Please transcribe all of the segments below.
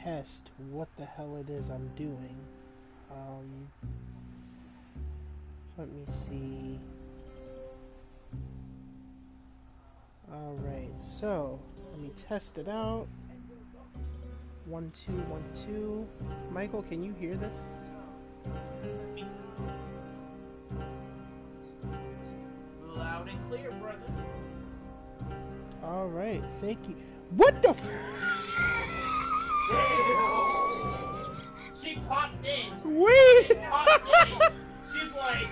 test what the hell it is I'm doing. Um, Let me see. Alright, so let me test it out. 1, 2, 1, 2. Michael, can you hear this? Loud and clear, brother. Alright, thank you. What the f- She popped in. Wait! She popped in. She's like,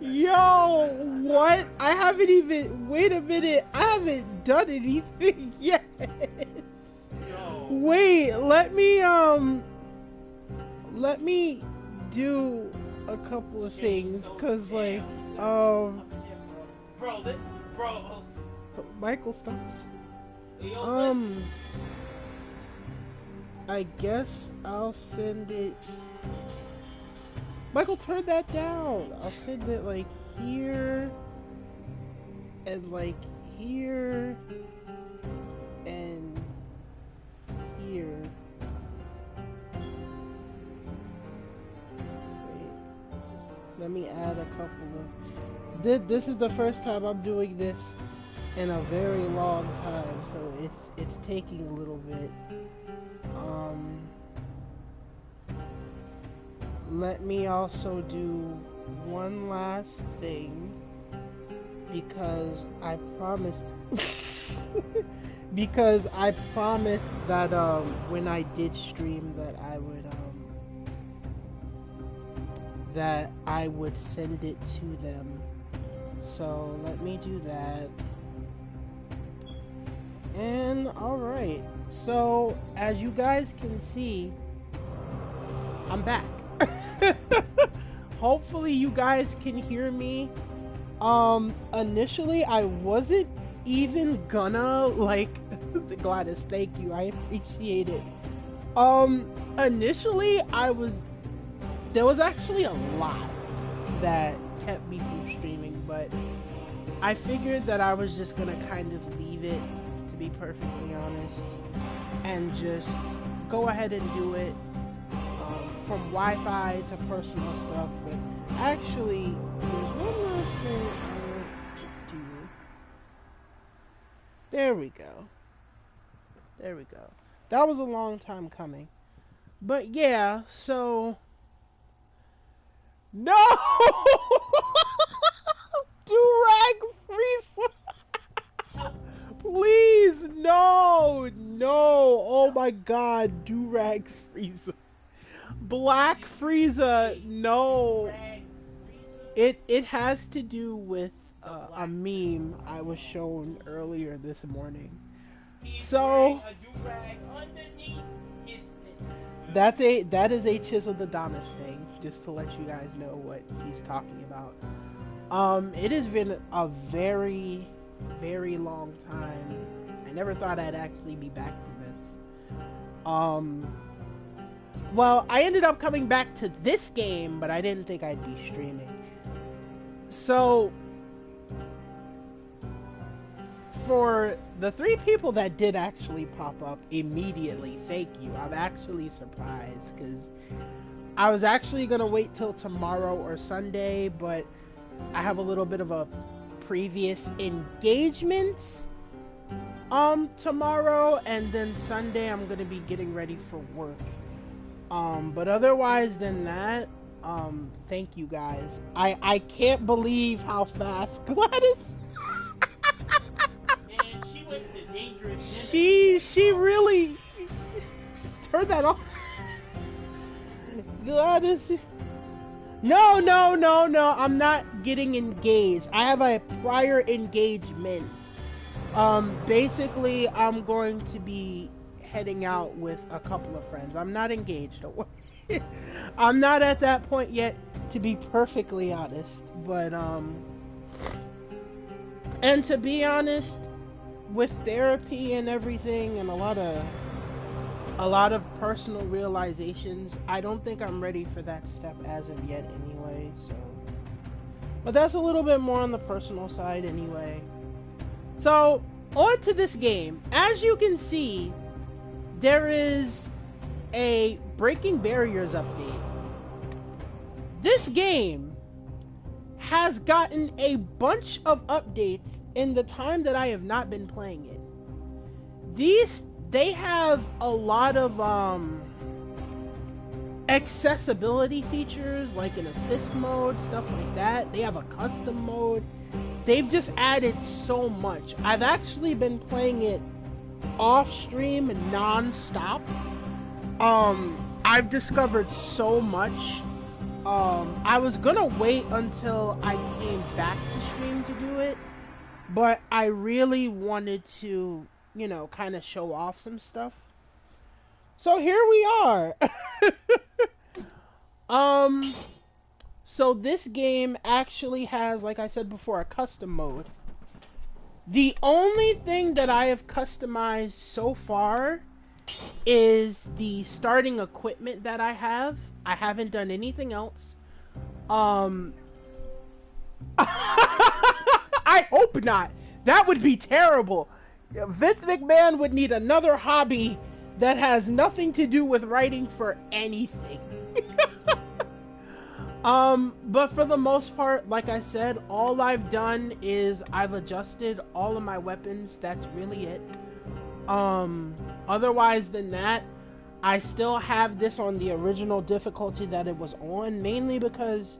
Yo, what? I haven't even. Wait a minute. I haven't done anything yet. Yo. Wait, let me do a couple of things, cause like, bro, Michael, stop. Yo, I guess I'll send it. Michael, turn that down. I'll send it like here, and like here, and here. Wait. Let me add a couple of. This is the first time I'm doing this in a very long time, so it's taking a little bit. Let me also do one last thing, because I promised because I promised that when I did stream that I would send it to them. So let me do that. And alright, so as you guys can see, I'm back. Hopefully you guys can hear me. Initially I wasn't even gonna, like, Gladys, thank you, I appreciate it. Initially there was actually a lot that kept me from streaming, but I figured that I was just gonna kind of leave it, to be perfectly honest, and just go ahead and do it. From Wi-Fi to personal stuff, but actually, there's one last thing I want to do. There we go. There we go. That was a long time coming. But yeah, so... No! Durag Frieza! Please, no! No! Oh my god, Durag Frieza. Black Frieza, no. It has to do with a meme I was shown earlier this morning. So that is a Chisel Adonis thing, just to let you guys know what he's talking about. It has been a very, very long time. I never thought I'd actually be back to this. Well, I ended up coming back to this game, but I didn't think I'd be streaming. So, for the 3 people that did actually pop up immediately, thank you. I'm actually surprised, because I was actually going to wait till tomorrow or Sunday, but I have a little bit of a previous engagements tomorrow, and then Sunday I'm going to be getting ready for work. But otherwise than that, thank you guys. I can't believe how fast Gladys. man, she went to dangerous. She really turn that off. Gladys. No. I'm not getting engaged. I have a prior engagement. Basically, I'm going to be heading out with a couple of friends. I'm not engaged. Don't worry. I'm not at that point yet, to be perfectly honest. But and to be honest, with therapy and everything, and a lot of personal realizations, I don't think I'm ready for that step as of yet anyway. So, but that's a little bit more on the personal side anyway. So, on to this game. As you can see, there is a Breaking Barriers update. This game has gotten a bunch of updates in the time that I have not been playing it. They have a lot of accessibility features, like an assist mode, stuff like that. They have a custom mode. They've just added so much. I've actually been playing it off stream non-stop. I've discovered so much. I was gonna wait until I came back to stream to do it, but I really wanted to, you know, kind of show off some stuff. So here we are. So this game actually has, like I said before, a custom mode. The only thing that I have customized so far is the starting equipment that I have. I haven't done anything else. I hope not. That would be terrible. Vince McMahon would need another hobby that has nothing to do with writing for anything. But for the most part, like I said, all I've done is I've adjusted all of my weapons. That's really it. Otherwise than that, I still have this on the original difficulty that it was on, mainly because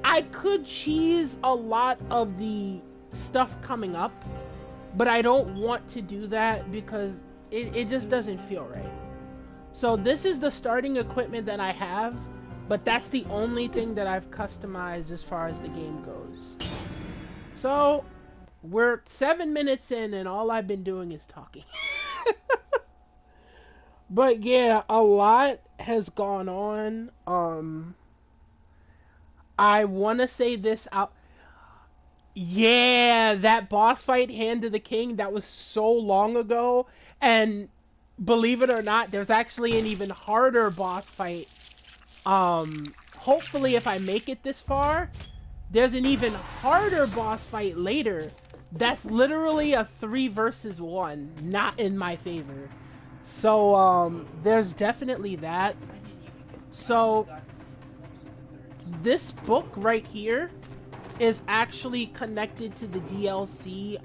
I could cheese a lot of the stuff coming up, but I don't want to do that because it just doesn't feel right. So this is the starting equipment that I have, but that's the only thing that I've customized as far as the game goes. So we're 7 minutes in and all I've been doing is talking. But yeah, a lot has gone on. I want to say this out. Yeah, that boss fight, Hand of the King, that was so long ago. And believe it or not, there's actually an even harder boss fight. Hopefully if I make it this far, there's an even harder boss fight later. That's literally a 3 versus 1, not in my favor. So, there's definitely that. So, this book right here is actually connected to the DLC,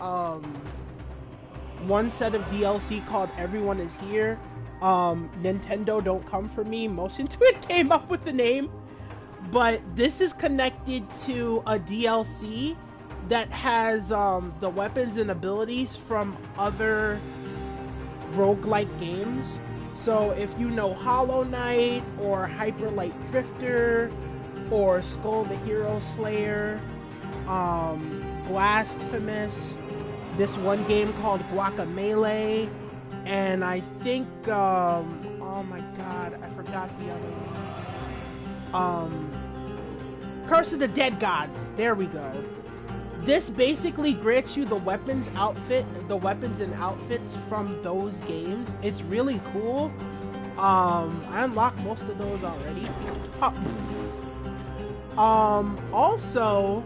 one set of DLC called Everyone is Here. Nintendo Don't Come For Me, Motion Twin came up with the name. But this is connected to a DLC that has, the weapons and abilities from other roguelike games. So if you know Hollow Knight or Hyper Light Drifter or Skull the Hero Slayer, Blasphemous, this one game called Guacamelee, and I think oh my god, I forgot the other one. Curse of the Dead Gods. There we go. This basically grants you the weapons and outfits from those games. It's really cool. I unlocked most of those already. Also,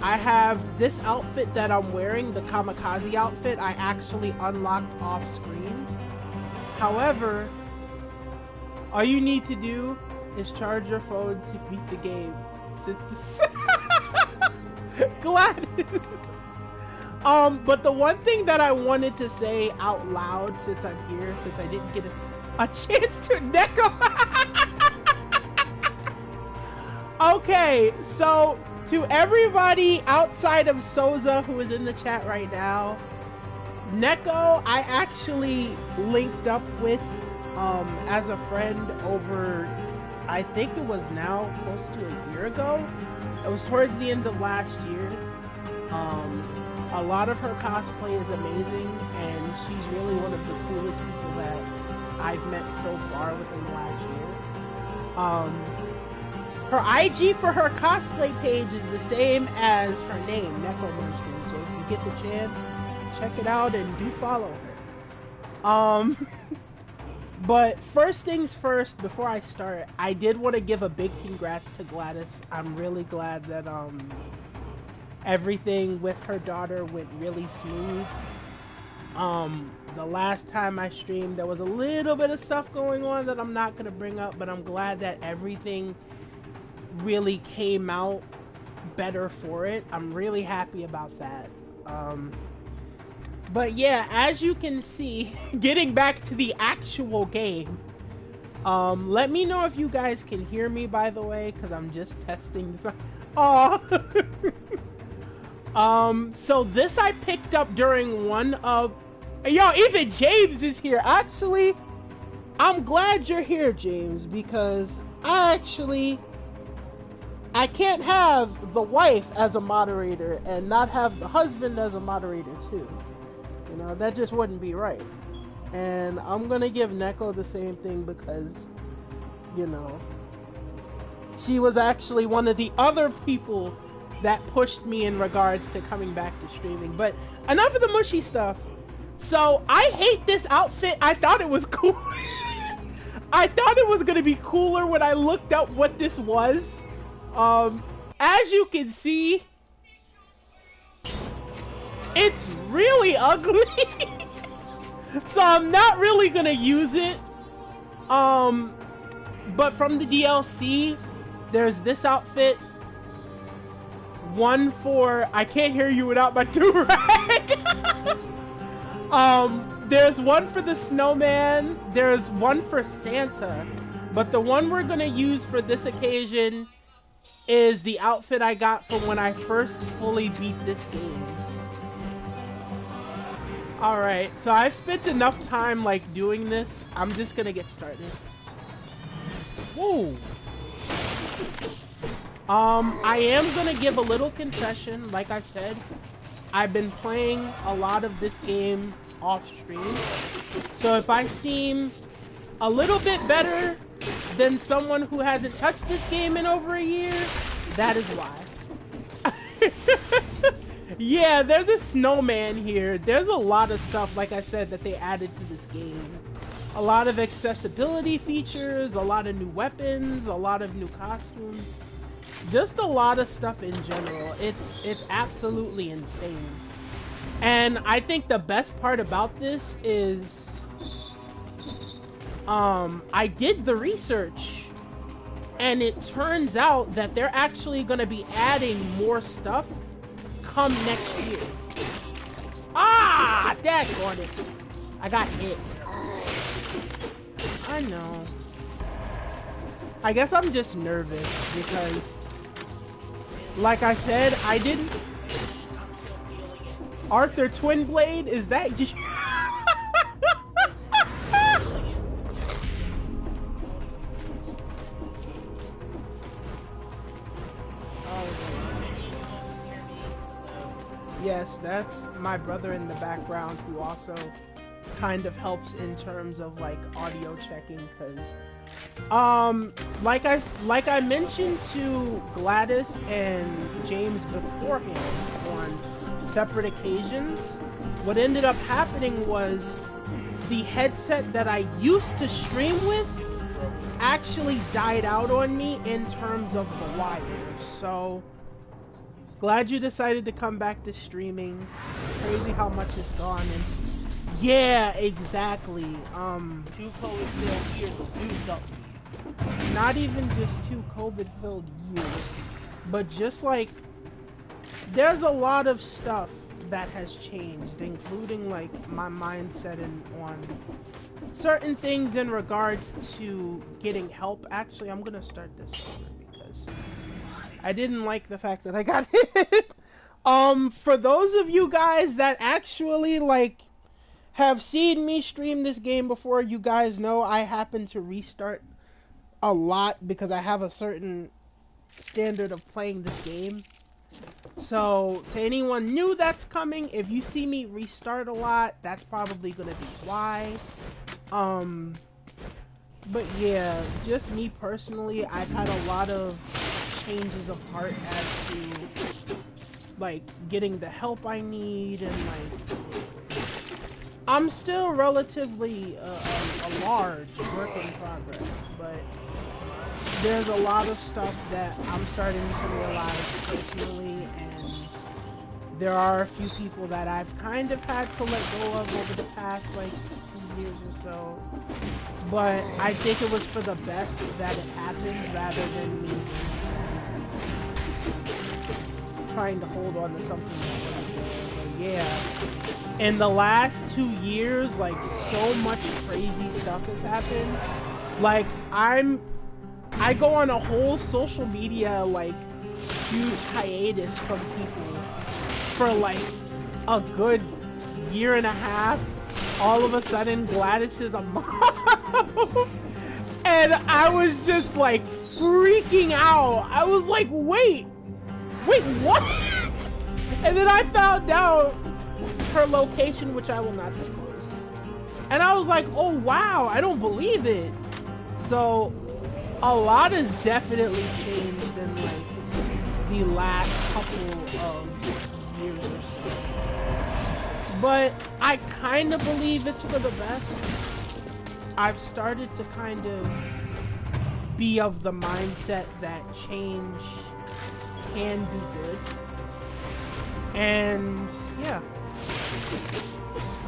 I have this outfit that I'm wearing, the Kamikaze outfit, I actually unlocked off screen. However, all you need to do is charge your phone to beat the game. Glad. But the one thing that I wanted to say out loud since I'm here, since I didn't get a chance to Neko. Okay, so to everybody outside of Souza who is in the chat right now, Neko, I actually linked up with as a friend over, I think it was now close to a year ago. It was towards the end of last year. A lot of her cosplay is amazing, and she's really one of the coolest people that I've met so far within the last year. Her IG for her cosplay page is the same as her name, Neko Munchkin, so if you get the chance, check it out and do follow her. But first things first, before I start, I did want to give a big congrats to Gladys. I'm really glad that everything with her daughter went really smooth. The last time I streamed, there was a little bit of stuff going on that I'm not gonna bring up, but I'm glad that everything really came out better for it. I'm really happy about that. But yeah, as you can see, getting back to the actual game, let me know if you guys can hear me, by the way, because I'm just testing this. Aw! So this I picked up during one of... Yo, even James is here. Actually, I'm glad you're here, James, because I can't have the wife as a moderator and not have the husband as a moderator too. You know, that just wouldn't be right. And I'm gonna give Neko the same thing because, you know, she was actually one of the other people that pushed me in regards to coming back to streaming. But enough of the mushy stuff. So I hate this outfit. I thought it was cool. I thought it was gonna be cooler when I looked up what this was. As you can see, it's really ugly. So I'm not really gonna use it. But from the DLC, there's this outfit. One for... I can't hear you without my do-rag. There's one for the snowman. There's one for Santa. But the one we're gonna use for this occasion is the outfit I got from when I first fully beat this game. Alright, so I've spent enough time like doing this. I'm just gonna get started. Whoa! I am gonna give a little confession. Like I said, I've been playing a lot of this game off stream. So if I seem a little bit better than someone who hasn't touched this game in over a year, that is why. Yeah, there's a snowman here. There's a lot of stuff, like I said, that they added to this game. A lot of accessibility features, a lot of new weapons, a lot of new costumes. Just a lot of stuff in general. It's absolutely insane. And I think the best part about this is I did the research, and it turns out that they're actually going to be adding more stuff come next year. Ah! Daggone it! I got hit. I know. I guess I'm just nervous because, like I said, I didn't... Arthur Twinblade? Is that you? Yes, that's my brother in the background who also kind of helps in terms of like audio checking, because like I mentioned to Gladys and James beforehand on separate occasions, what ended up happening was the headset that I used to stream with actually died out on me in terms of the wires. So glad you decided to come back to streaming. Crazy how much has gone into... Yeah, exactly. 2 COVID-filled years will do something. Not even just 2 COVID-filled years, but just like there's a lot of stuff that has changed, including like my mindset on certain things in regards to getting help. Actually, I'm gonna start this over because I didn't like the fact that I got hit. For those of you guys that actually like have seen me stream this game before, you guys know I happen to restart a lot because I have a certain standard of playing this game. So to anyone new that's coming, if you see me restart a lot, that's probably gonna be why. But yeah, just me personally, I've had a lot of changes of heart as to like getting the help I need, and like I'm still relatively a large work in progress, but there's a lot of stuff that I'm starting to realize personally, and There are a few people that I've kind of had to let go of over the past like 2 years or so. But I think it was for the best that it happened rather than me trying to hold on to something that wasn't there. But yeah, in the last 2 years, like so much crazy stuff has happened. Like I go on a whole social media like huge hiatus from people for like a good year and a half. All of a sudden Gladys is a mom. And I was just like freaking out. I was like, wait, what? And then I found out her location, which I will not disclose. And I was like, oh wow, I don't believe it. So a lot has definitely changed in like the last couple of years or so. But I kind of believe it's for the best. I've started to kind of be of the mindset that change can be good. And yeah.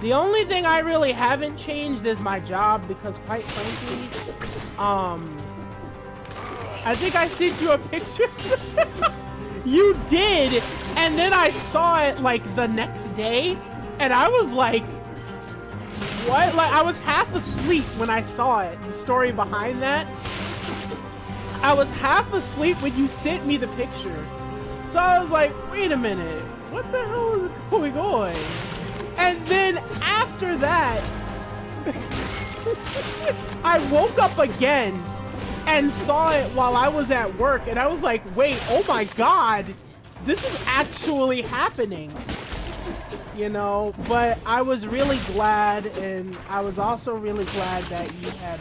The only thing I really haven't changed is my job, because quite frankly, I think I sent you a picture. You did, and then I saw it like the next day, and I was like, what? Like, I was half asleep when I saw it. The story behind that. I was half asleep when you sent me the picture. So I was like, wait a minute, what the hell is going on? And then after that, I woke up again and saw it while I was at work, and I was like, wait, oh my god, this is actually happening. You know, but I was really glad, and I was also really glad that you had,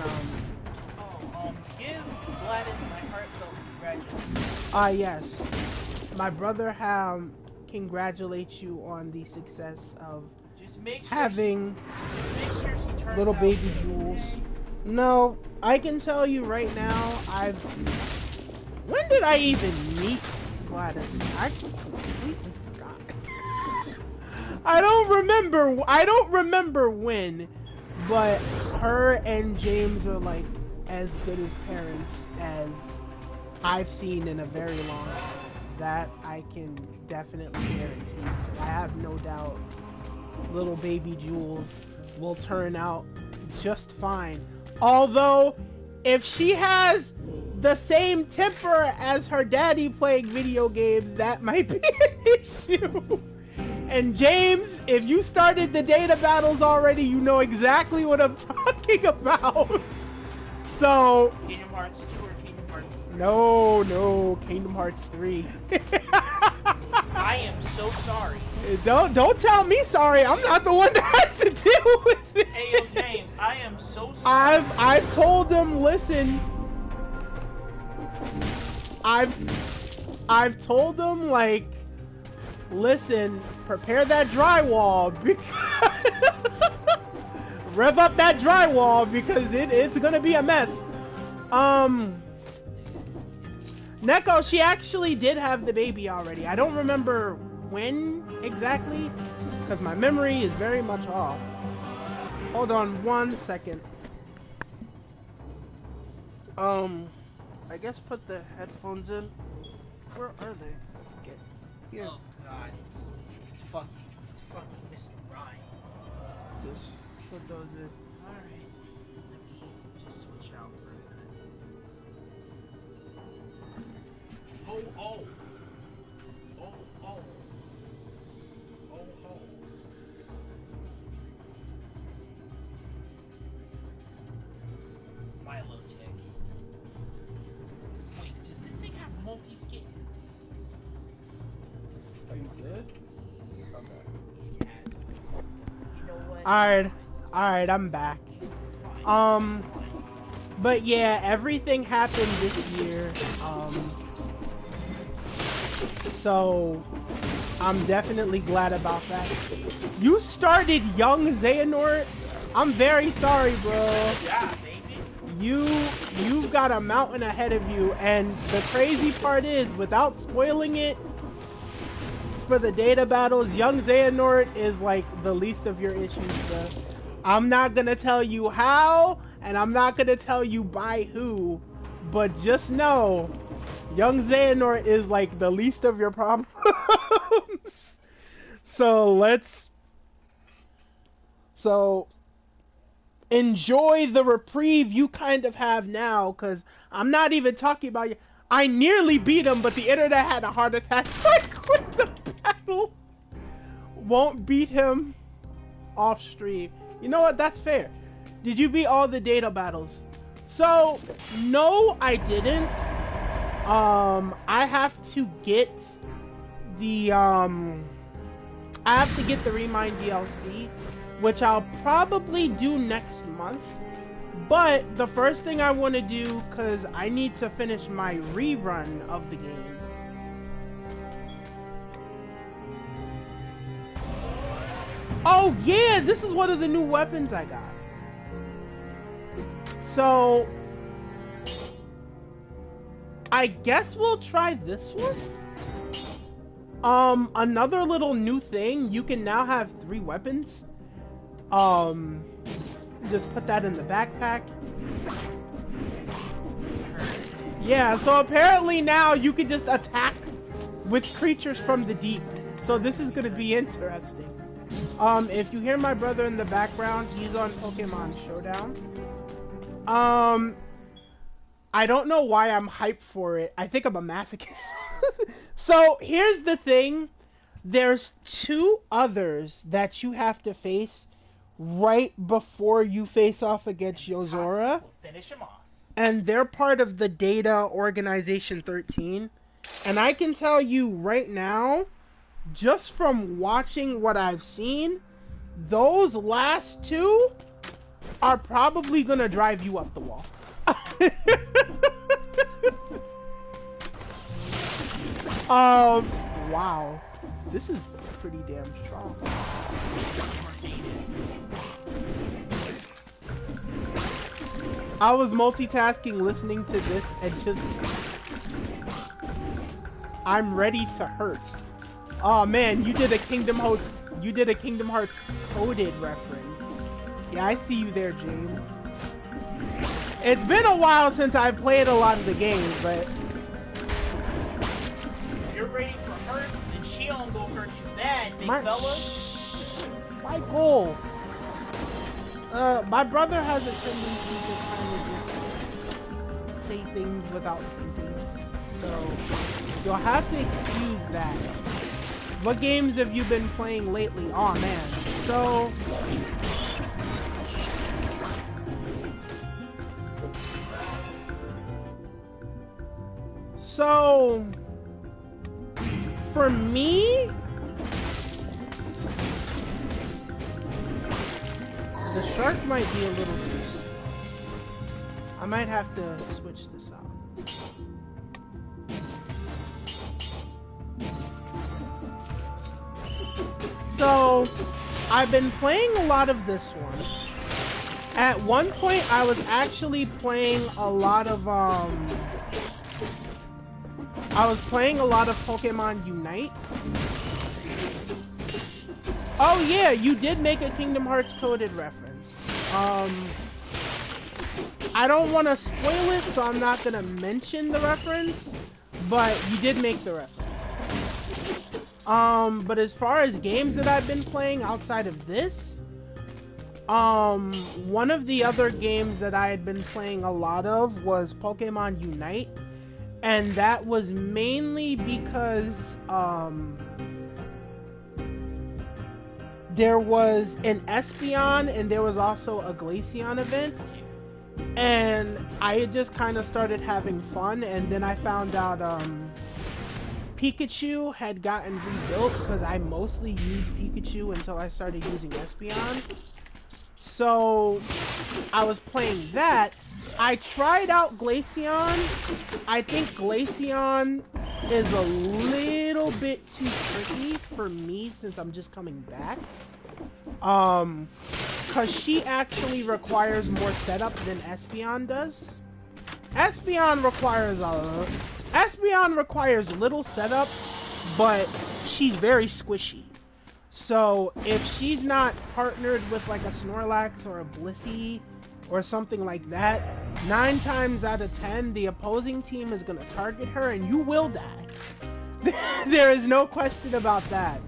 give Gladys my heartfelt congratulations. Yes. My brother congratulates you on the success of having little baby Jules. No, I can tell you right now, when did I even meet Gladys? I completely forgot. I don't remember when, but her and James are like as good as parents as I've seen in a very long time. That I can definitely guarantee. So I have no doubt little baby Jules will turn out just fine. Although, if she has the same temper as her daddy playing video games, that might be an issue. And James, if you started the data battles already, you know exactly what I'm talking about. So... Kingdom Hearts 2 or Kingdom Hearts 3? No, Kingdom Hearts 3. I am so sorry. Don't tell me sorry. I'm not the one that has to deal with it. Hey, yo, James, I am so sorry. I've told them, listen. I've told them, like, listen, prepare that drywall, because rev up that drywall, because it's gonna be a mess. Neko, she actually did have the baby already. I don't remember when exactly, because my memory is very much off. Hold on 1 second. I guess put the headphones in. Where are they? Get here. Oh god, it's fucking Mr. Ryan. Just put those in. Alright, let me just switch out for a minute. Oh. Milotech. Wait, does this thing have multi-skin? Are you good? Okay. It has. You know what? Alright, I'm back. But yeah, everything happened this year. So I'm definitely glad about that. You started young Xehanort. I'm very sorry, bro. Yeah, baby. You've got a mountain ahead of you, and the crazy part is, without spoiling it for the data battles, young Xehanort is like the least of your issues, bro. I'm not gonna tell you how, and I'm not gonna tell you by who, but just know, young Xehanort is like the least of your problems. So enjoy the reprieve you kind of have now, because I'm not even talking about you. I nearly beat him, but the internet had a heart attack, so I quit the battle. Won't beat him off stream. You know what? That's fair. Did you beat all the data battles? So, no, I didn't. I have to get the, I have to get the Remind DLC, which I'll probably do next month. But the first thing I want to do, because I need to finish my rerun of the game. Oh yeah, this is one of the new weapons I got. So, I guess we'll try this one. Another little new thing, you can now have 3 weapons. Just put that in the backpack. Yeah, so apparently now you can just attack with creatures from the deep. So this is gonna be interesting. If you hear my brother in the background, he's on Pokemon Showdown. I don't know why I'm hyped for it. I think I'm a masochist. So here's the thing. There's 2 others that you have to face right before you face off against Yozora. Finish him off. And they're part of the Data Organization 13. And I can tell you right now, just from watching what I've seen, those last 2 are probably gonna drive you up the wall. Wow. This is pretty damn strong. I was multitasking listening to this and just... I'm ready to hurt. Oh man, you did a Kingdom Hearts coded reference. Yeah, I see you there, James. It's been a while since I played a lot of the games, but... You're ready for hurt, and she don't go hurt you bad, big fella. Michael! My brother has a tendency to kind of just say things without thinking. So, you'll have to excuse that. What games have you been playing lately? Aw, man. So, for me, the shark might be a little too slow. I might have to switch this out. So, I've been playing a lot of this one. At one point, I was actually playing a lot of, Pokemon Unite. Oh yeah, you did make a Kingdom Hearts coded reference. I don't want to spoil it, so I'm not going to mention the reference, but you did make the reference. But as far as games that I've been playing outside of this, one of the other games that I had been playing a lot of was Pokemon Unite, and that was mainly because, there was an Espeon and there was also a Glaceon event, and I had just kind of started having fun, and then I found out Pikachu had gotten rebuilt, because I mostly used Pikachu until I started using Espeon. So I was playing that. I tried out Glaceon. I think Glaceon is a little bit too tricky for me since I'm just coming back. Cause she actually requires more setup than Espeon does. Espeon requires little setup, but she's very squishy. So if she's not partnered with like a Snorlax or a Blissey or something like that, 9 times out of 10, the opposing team is gonna target her and you will die. There is no question about that.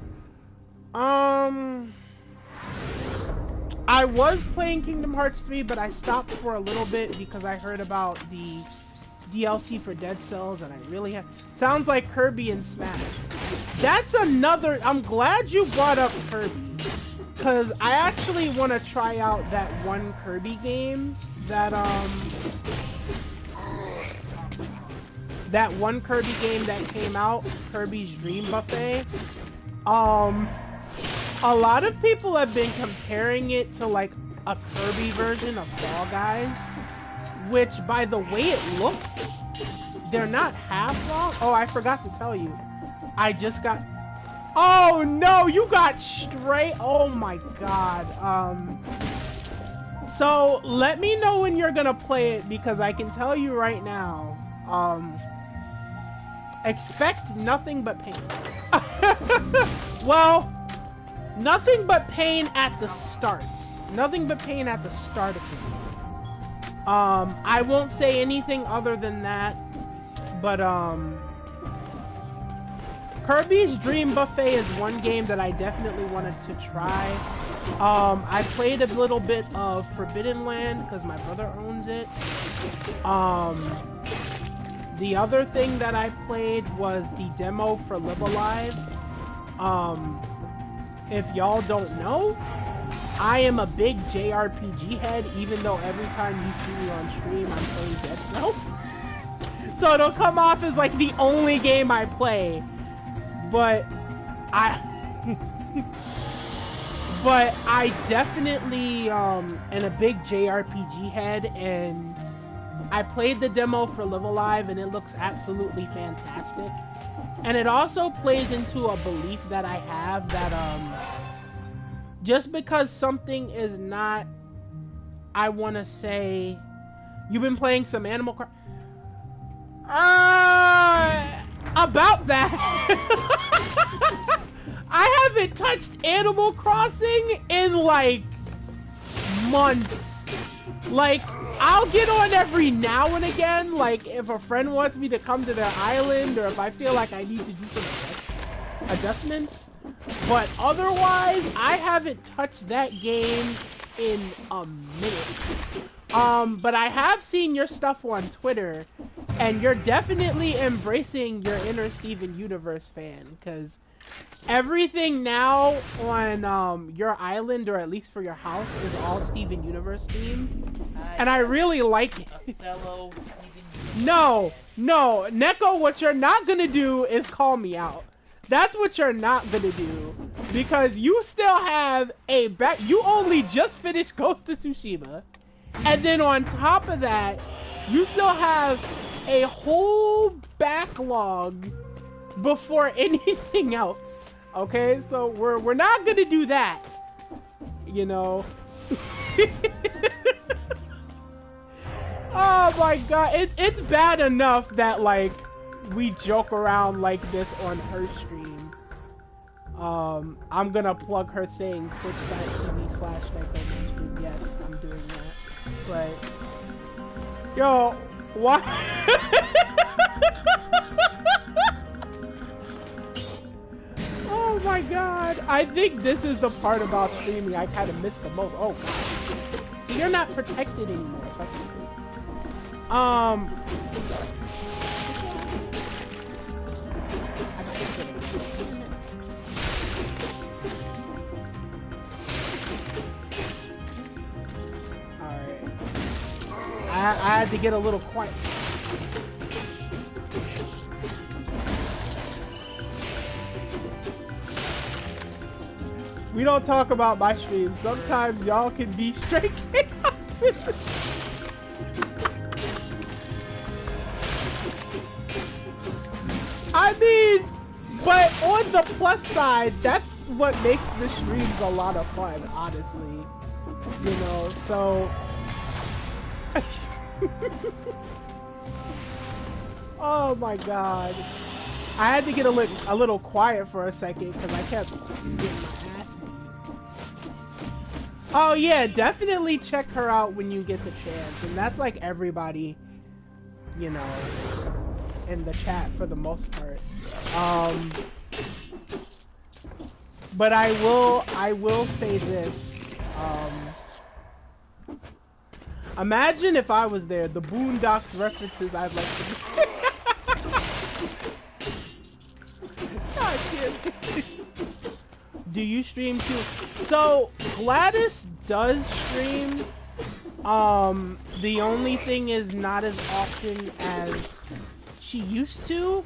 I was playing Kingdom Hearts 3, but I stopped for a little bit because I heard about the DLC for Dead Cells, and I really have... Sounds like Kirby and Smash. That's another... I'm glad you brought up Kirby, because I actually want to try out that one Kirby game that, that one Kirby game that came out, Kirby's Dream Buffet. A lot of people have been comparing it to like a Kirby version of Fall Guys, which by the way it looks, they're not half long. Oh, I forgot to tell you. I just got... Oh no, you got straight... Oh my god. So let me know when you're gonna play it, because I can tell you right now, expect nothing but pain. Well, nothing but pain at the start. Nothing but pain at the start of the game. I won't say anything other than that, but Kirby's Dream Buffet is one game that I definitely wanted to try. I played a little bit of Forbidden Land because my brother owns it. The other thing that I played was the demo for Live Alive. If y'all don't know, I am a big JRPG head, even though every time you see me on stream, I'm playing Dead Cells. So it'll come off as like the only game I play. But I definitely am a big JRPG head, and I played the demo for Live Alive and it looks absolutely fantastic. And it also plays into a belief that I have that just because something is not, I want to say, you've been playing some Animal Crossing. About that. I haven't touched Animal Crossing in like months. Like, I'll get on every now and again, like if a friend wants me to come to their island, or if I feel like I need to do some adjustments. But otherwise, I haven't touched that game in a minute. But I have seen your stuff on Twitter, and you're definitely embracing your inner Steven Universe fan, because everything now on your island, or at least for your house, is all Steven Universe themed. And I really like it. Fellow Steven No, Neko, what you're not gonna do is call me out. That's what you're not gonna do, because you still have a you only just finished Ghost of Tsushima, and then on top of that, you still have a whole backlog before anything else. Okay, so we're not gonna do that, you know. Oh my god, it's bad enough that like we joke around like this on her stream. I'm gonna plug her thing, twitch.tv/NekoMainstream. Yes, I'm doing that. But yo, why? Oh my god, I think this is the part about streaming I kind of miss the most. Oh god, so you're not protected anymore, so I can... Alright. I had to get a little quiet. We don't talk about my streams. Sometimes y'all can be straight chaos. I mean, but on the plus side, that's what makes the streams a lot of fun, honestly. You know, so... Oh my god. I had to get a little quiet for a second because I kept getting my ass beat. Oh yeah, definitely check her out when you get the chance, and that's like everybody, you know, in the chat for the most part. But I will say this. Imagine if I was there, the Boondocks references I'd like to God damn it. Do you stream too? So Gladys does stream. The only thing is not as often as she used to.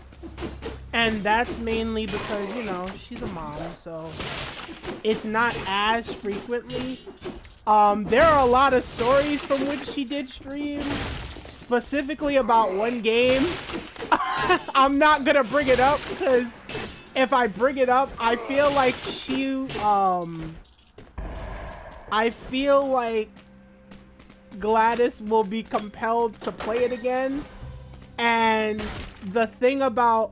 And that's mainly because, you know, she's a mom, so it's not as frequently. There are a lot of stories from which she did stream, specifically about one game. I'm not gonna bring it up because if I bring it up, I feel like I feel like Gladys will be compelled to play it again. And the thing about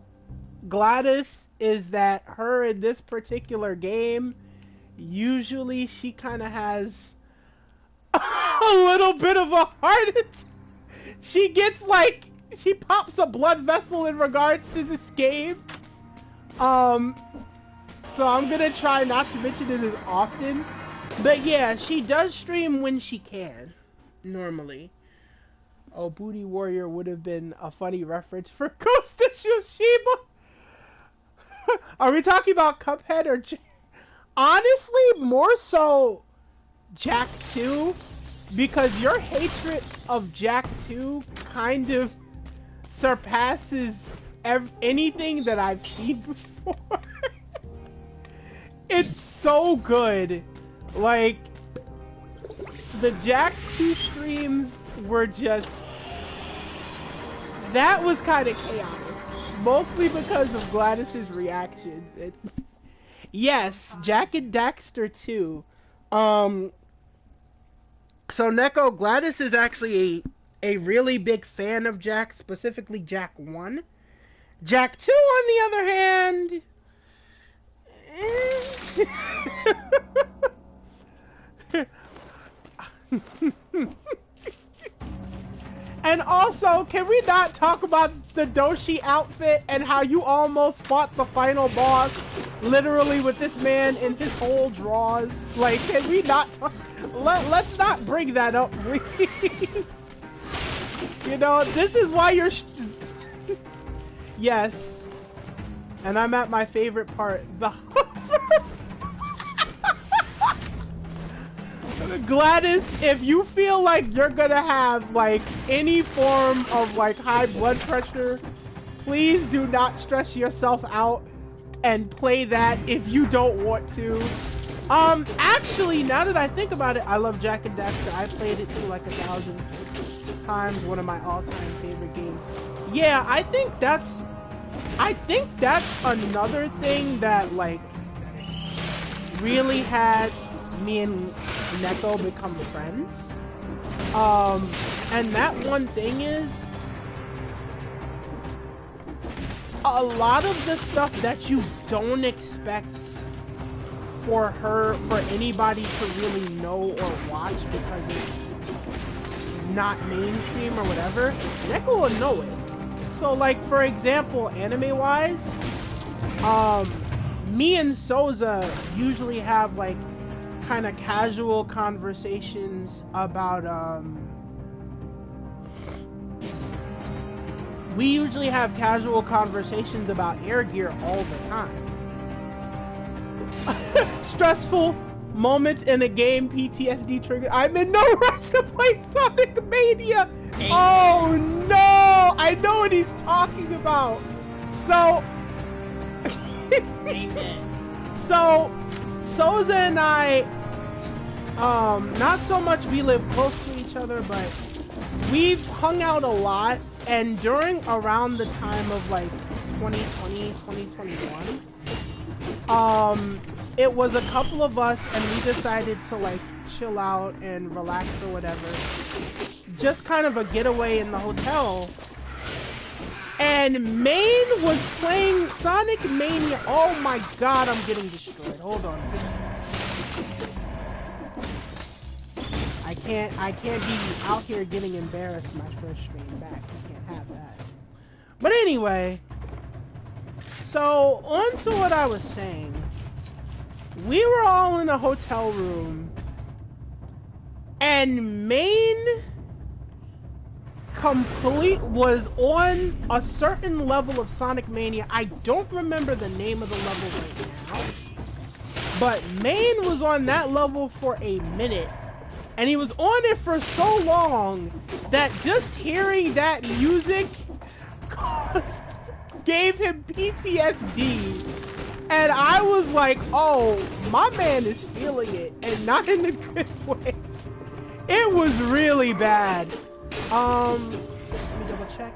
Gladys is that her in this particular game, usually she kind of has a little bit of a heart attack. She gets like, she pops a blood vessel in regards to this game. So I'm gonna try not to mention it as often. But yeah, she does stream when she can, normally. Oh, Booty Warrior would have been a funny reference for Ghost of Tsushima. Are we talking about Cuphead or honestly, more so Jack 2, because your hatred of Jack 2 kind of surpasses anything that I've seen before. It's so good. Like, the Jack 2 streams were just... That was kind of chaotic. Mostly because of Gladys's reactions. Yes, Jack and Daxter too. So Neko, Gladys is actually a really big fan of Jack, specifically Jack 1. Jack 2, on the other hand... And also, can we not talk about the Doshi outfit and how you almost fought the final boss literally with this man in his whole drawers? Like, can we not talk? Let's not bring that up, please. You know, this is why you're... Yes. And I'm at my favorite part. The... Gladys, if you feel like you're gonna have like any form of like high blood pressure, please do not stress yourself out and play that if you don't want to. Actually, now that I think about it, I love Jak and Daxter. I played it too like 1,000 times. One of my all-time favorite games. Yeah, I think that's another thing that like really had me and Neko become friends. And that one thing is a lot of the stuff that you don't expect for anybody to really know or watch because it's not mainstream or whatever, Neko will know it. So like, for example, anime wise, me and Souza usually have like kind of casual conversations about we usually have casual conversations about Air Gear all the time. Stressful moments in a game, PTSD trigger. I'm in no rush to play Sonic Mania. Amen. Oh no, I know what he's talking about. So Amen. So Souza and I, not so much we live close to each other, but we've hung out a lot, and around the time of like 2020, 2021, it was a couple of us and we decided to like chill out and relax or whatever. Just kind of a getaway in the hotel. And Main was playing Sonic Mania. Oh my god, I'm getting destroyed. Hold on. I can't be out here getting embarrassed my first stream back. I can't have that. But anyway, so on to what I was saying. We were all in a hotel room, and Main was on a certain level of Sonic Mania. I don't remember the name of the level right now, but Main was on that level for a minute, and he was on it for so long that just hearing that music gave him PTSD. And I was like, oh, my man is feeling it, and not in a good way. It was really bad. Let me double check.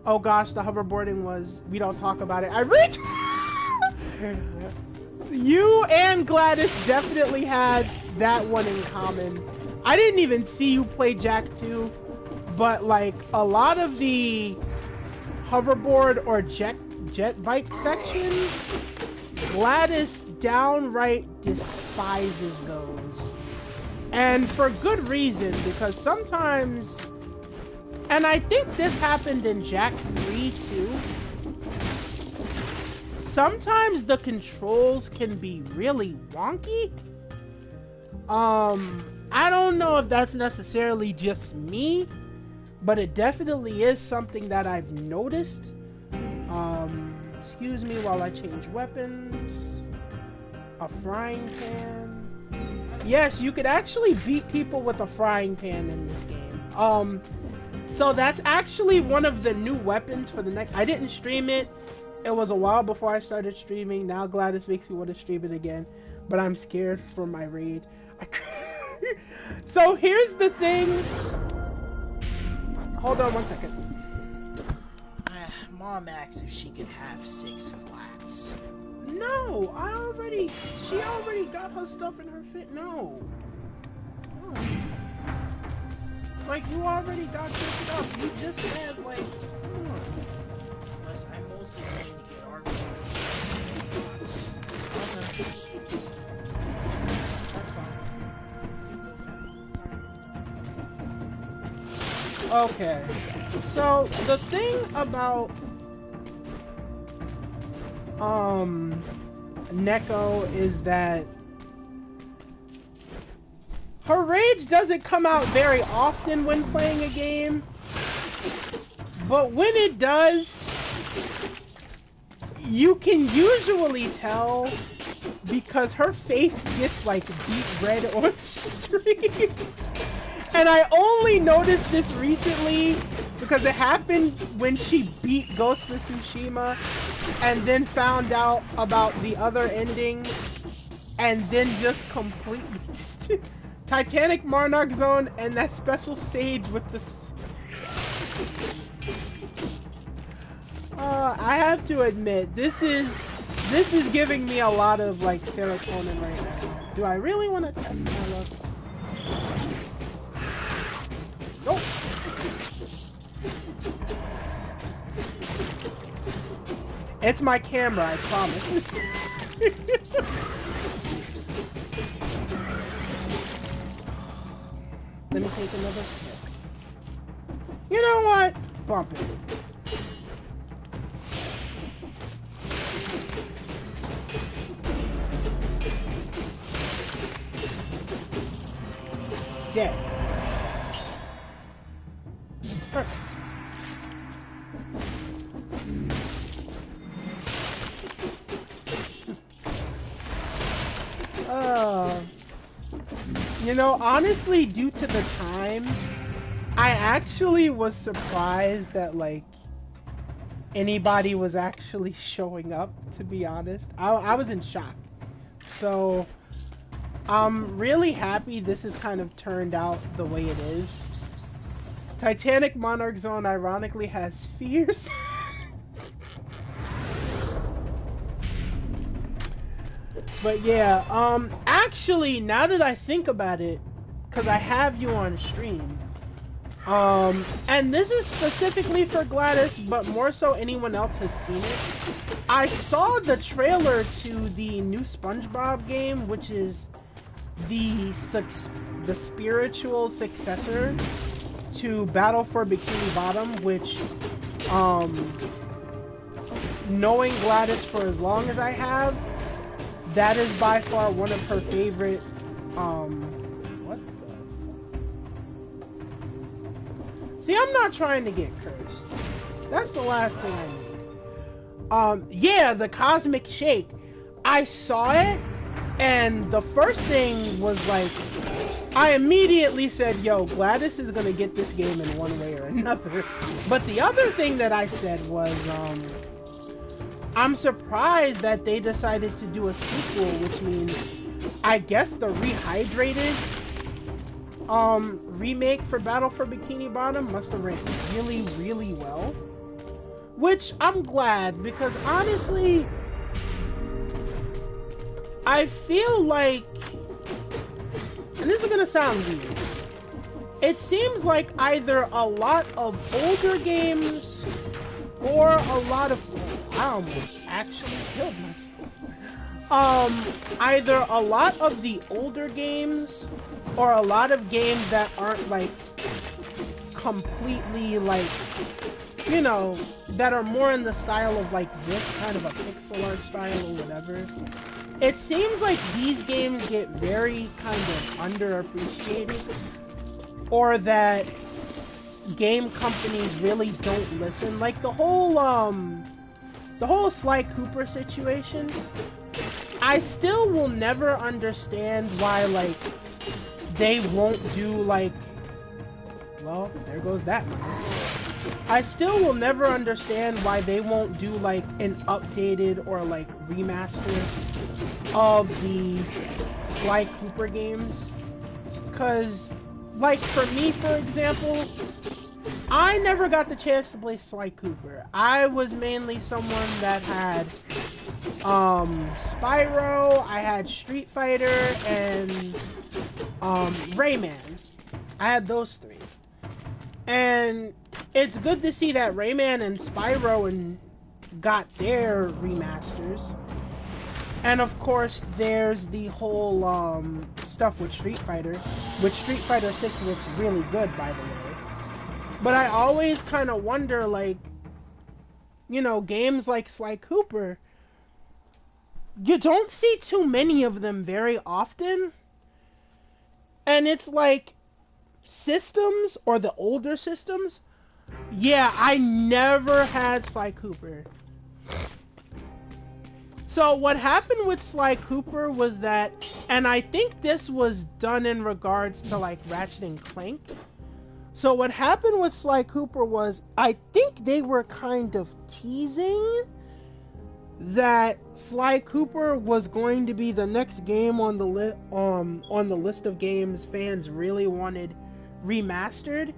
Oh gosh, the hoverboarding was, we don't talk about it. I reached. You and Gladys definitely had that one in common. I didn't even see you play Jack 2, but like a lot of the hoverboard or jet bike sections, Gladys downright despises those. And for good reason, because sometimes, and I think this happened in Jack 3 too, sometimes the controls can be really wonky. I don't know if that's necessarily just me, but it definitely is something that I've noticed. Excuse me while I change weapons. A frying pan. Yes, you could actually beat people with a frying pan in this game. So that's actually one of the new weapons for the next. I didn't stream it. It was a while before I started streaming. Now Gladys makes me want to stream it again, but I'm scared for my raid. So here's the thing. Hold on 1 second. Mom asked if she could have 6 flats. No, she already got her stuff in her fit. No. Like, you already got your stuff. You just said, like, come on. Plus, I'm mostly going to get our Okay. So, the thing about Neko is that her rage doesn't come out very often when playing a game, but when it does, you can usually tell because her face gets like deep red on stream. And I only noticed this recently because it happened when she beat Ghost of Tsushima and then found out about the other ending and then just completely Titanic Monarch Zone and that special stage with the I have to admit, this is giving me a lot of like serotonin right now. Do I really want to test my luck? Nope. It's my camera, I promise. Let me take another sip. You know what? Bump it. Dead. Perfect. You know, honestly, due to the time, I actually was surprised that, like, anybody was actually showing up, to be honest. I was in shock. So, I'm really happy this has kind of turned out the way it is. Titanic Monarch Zone ironically has spheres. But yeah, actually, now that I think about it, because I have you on stream, And this is specifically for Gladys, but more so anyone else has seen it. I saw the trailer to the new SpongeBob game, which is the spiritual successor to Battle for Bikini Bottom, which, knowing Gladys for as long as I have, that is by far one of her favorite, what the fuck? See, I'm not trying to get cursed. That's the last thing I need. Yeah, the Cosmic Shake. I saw it, and the first thing was like, I immediately said, yo, Gladys is gonna get this game in one way or another. But the other thing that I said was, I'm surprised that they decided to do a sequel, which means, I guess the rehydrated, remake for Battle for Bikini Bottom must have ranked really, really well. Which, I'm glad, because honestly, I feel like, and this is gonna sound weird, it seems like either a lot of older games or a lot of, I almost actually killed myself. Either a lot of the older games or a lot of games that aren't like completely like, you know, that are more in the style of like this kind of a pixel art style or whatever. It seems like these games get very kind of underappreciated, or that game companies really don't listen. Like the whole Sly Cooper situation, I still will never understand why, like, they won't do, like, well, there goes that one. I still will never understand why they won't do, like, an updated or, like, remaster of the Sly Cooper games. Because, like, for me, for example, I never got the chance to play Sly Cooper. I was mainly someone that had Spyro, I had Street Fighter, and Rayman. I had those three. And it's good to see that Rayman and Spyro got their remasters. And of course, there's the whole stuff with Street Fighter, which Street Fighter 6 looks really good, by the way. But I always kind of wonder, like, you know, games like Sly Cooper, you don't see too many of them very often. And it's like, systems, or the older systems, yeah, I never had Sly Cooper. So what happened with Sly Cooper was that, and I think this was done in regards to like Ratchet and Clank. So what happened with Sly Cooper was, I think they were kind of teasing that Sly Cooper was going to be the next game on the list of games fans really wanted remastered.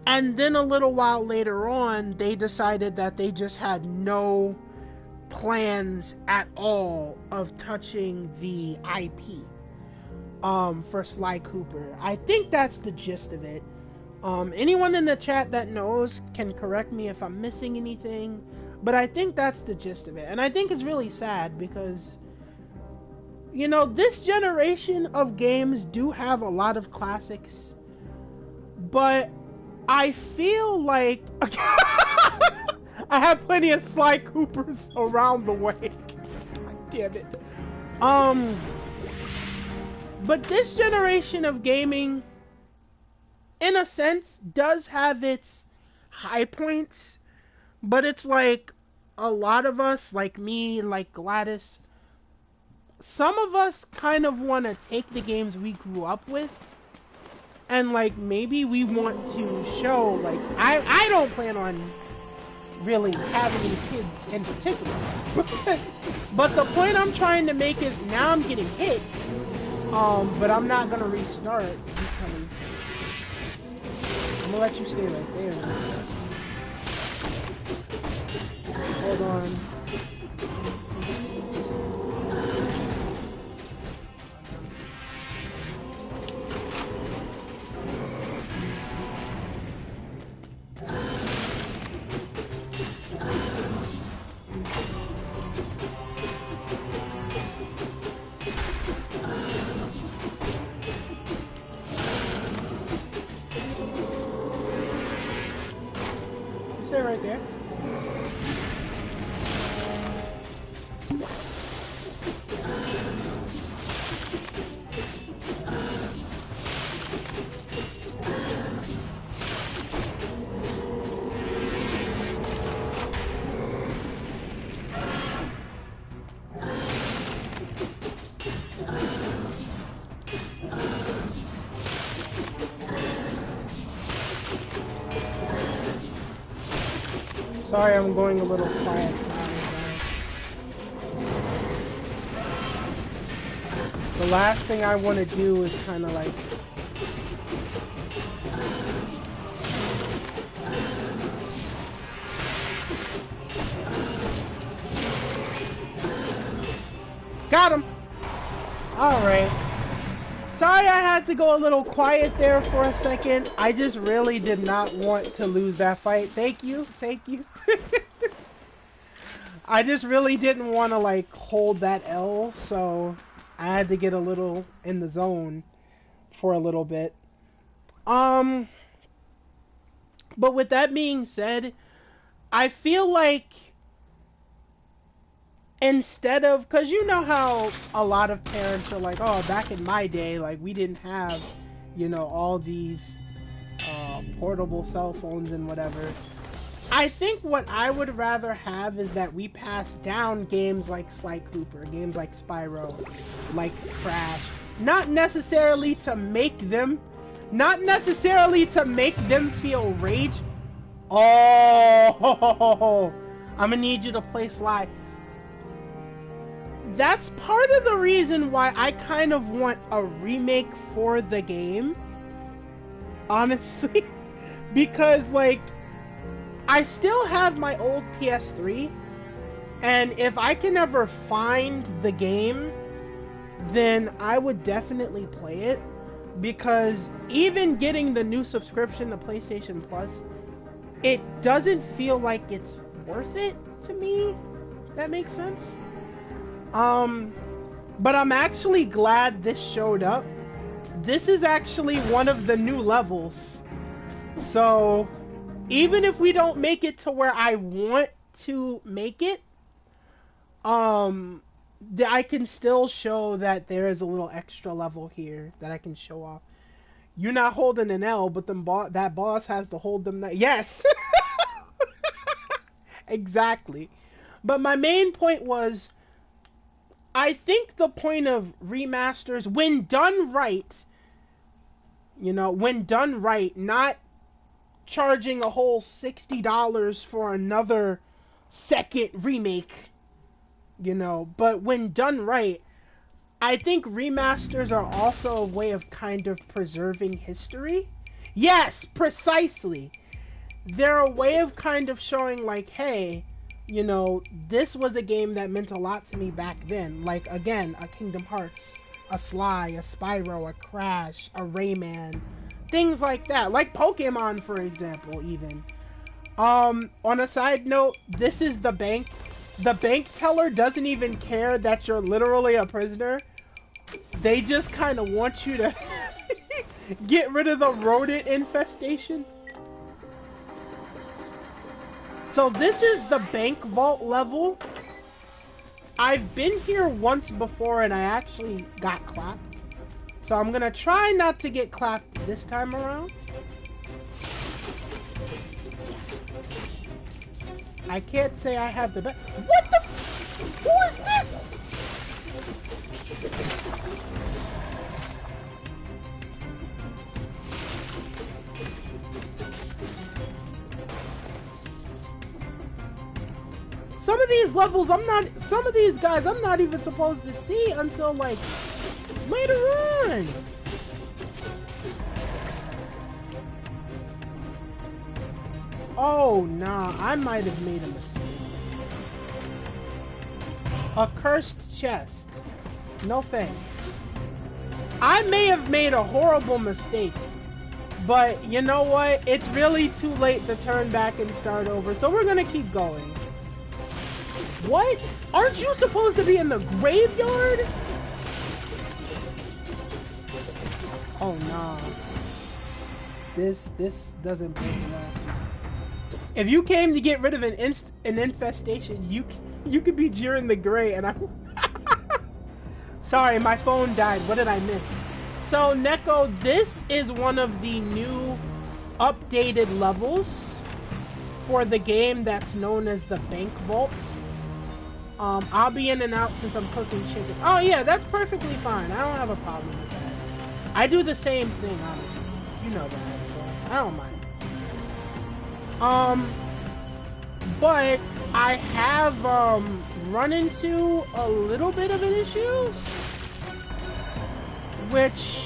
And then a little while later on, they decided that they just had no plans at all of touching the IP for Sly Cooper. I think that's the gist of it. Anyone in the chat that knows can correct me if I'm missing anything, but I think that's the gist of it. And I think it's really sad because, you know, this generation of games do have a lot of classics, but I feel like I have plenty of Sly Coopers around the way. God damn it. But this generation of gaming, in a sense, does have its high points, but it's like a lot of us, like me, like Gladys, some of us kind of want to take the games we grew up with, and like maybe we want to show, like, I don't plan on really having any kids in particular. But the point I'm trying to make is, now I'm getting hit, but I'm not gonna restart because I'm gonna let you stay right there. Hold on. right there. Sorry, I'm going a little quiet. The last thing I want to do is kind of like... Got him! Alright. Sorry I had to go a little quiet there for a second. I just really did not want to lose that fight. Thank you. Thank you. I just really didn't want to like hold that L, so I had to get a little in the zone for a little bit. But with that being said, I feel like instead of, because you know how a lot of parents are like, oh, back in my day, like, we didn't have, you know, all these portable cell phones and whatever. I think what I would rather have is that we pass down games like Sly Cooper, games like Spyro, like Crash, not necessarily to make them feel rage. Oh, I'm gonna need you to play Sly. That's part of the reason why I kind of want a remake for the game, honestly, because like I still have my old PS3, and if I can ever find the game, then I would definitely play it, because even getting the new subscription to PlayStation Plus, it doesn't feel like it's worth it to me. That makes sense. But I'm actually glad this showed up. This is actually one of the new levels. So, even if we don't make it to where I want to make it, I can still show that there is a little extra level here that I can show off. You're not holding an L, but that boss has to hold them. Yes! Exactly. But my main point was, I think the point of remasters, when done right, you know, when done right, not charging a whole $60 for another second remake, you know, but when done right, I think remasters are also a way of kind of preserving history. Yes, precisely. They're a way of kind of showing like, hey, you know, this was a game that meant a lot to me back then. Like, again, a Kingdom Hearts, a Sly, a Spyro, a Crash, a Rayman, things like that. Like Pokemon, for example, even. On a side note, this is the bank. The bank teller doesn't even care that you're literally a prisoner. They just kind of want you to get rid of the rodent infestation. So this is the bank vault level. I've been here once before and I actually got clapped. So I'm gonna try not to get clapped this time around. I can't say I have the best. What the? Who is this? Some of these levels, some of these guys, I'm not even supposed to see until, like, later on. Oh, nah, I might have made a mistake. A cursed chest. No thanks. I may have made a horrible mistake, but you know what? It's really too late to turn back and start over, so we're gonna keep going. What? Aren't you supposed to be in the graveyard? Oh, nah. This doesn't bode well. If you came to get rid of an infestation, you could be Jiren the Grey, and I. Sorry, my phone died. What did I miss? So Neko, this is one of the new updated levels for the game that's known as the Bank Vault. I'll be in and out since I'm cooking chicken. Oh yeah, that's perfectly fine. I don't have a problem with that. I do the same thing, honestly. You know that, so I don't mind. But I have run into a little bit of an issue, which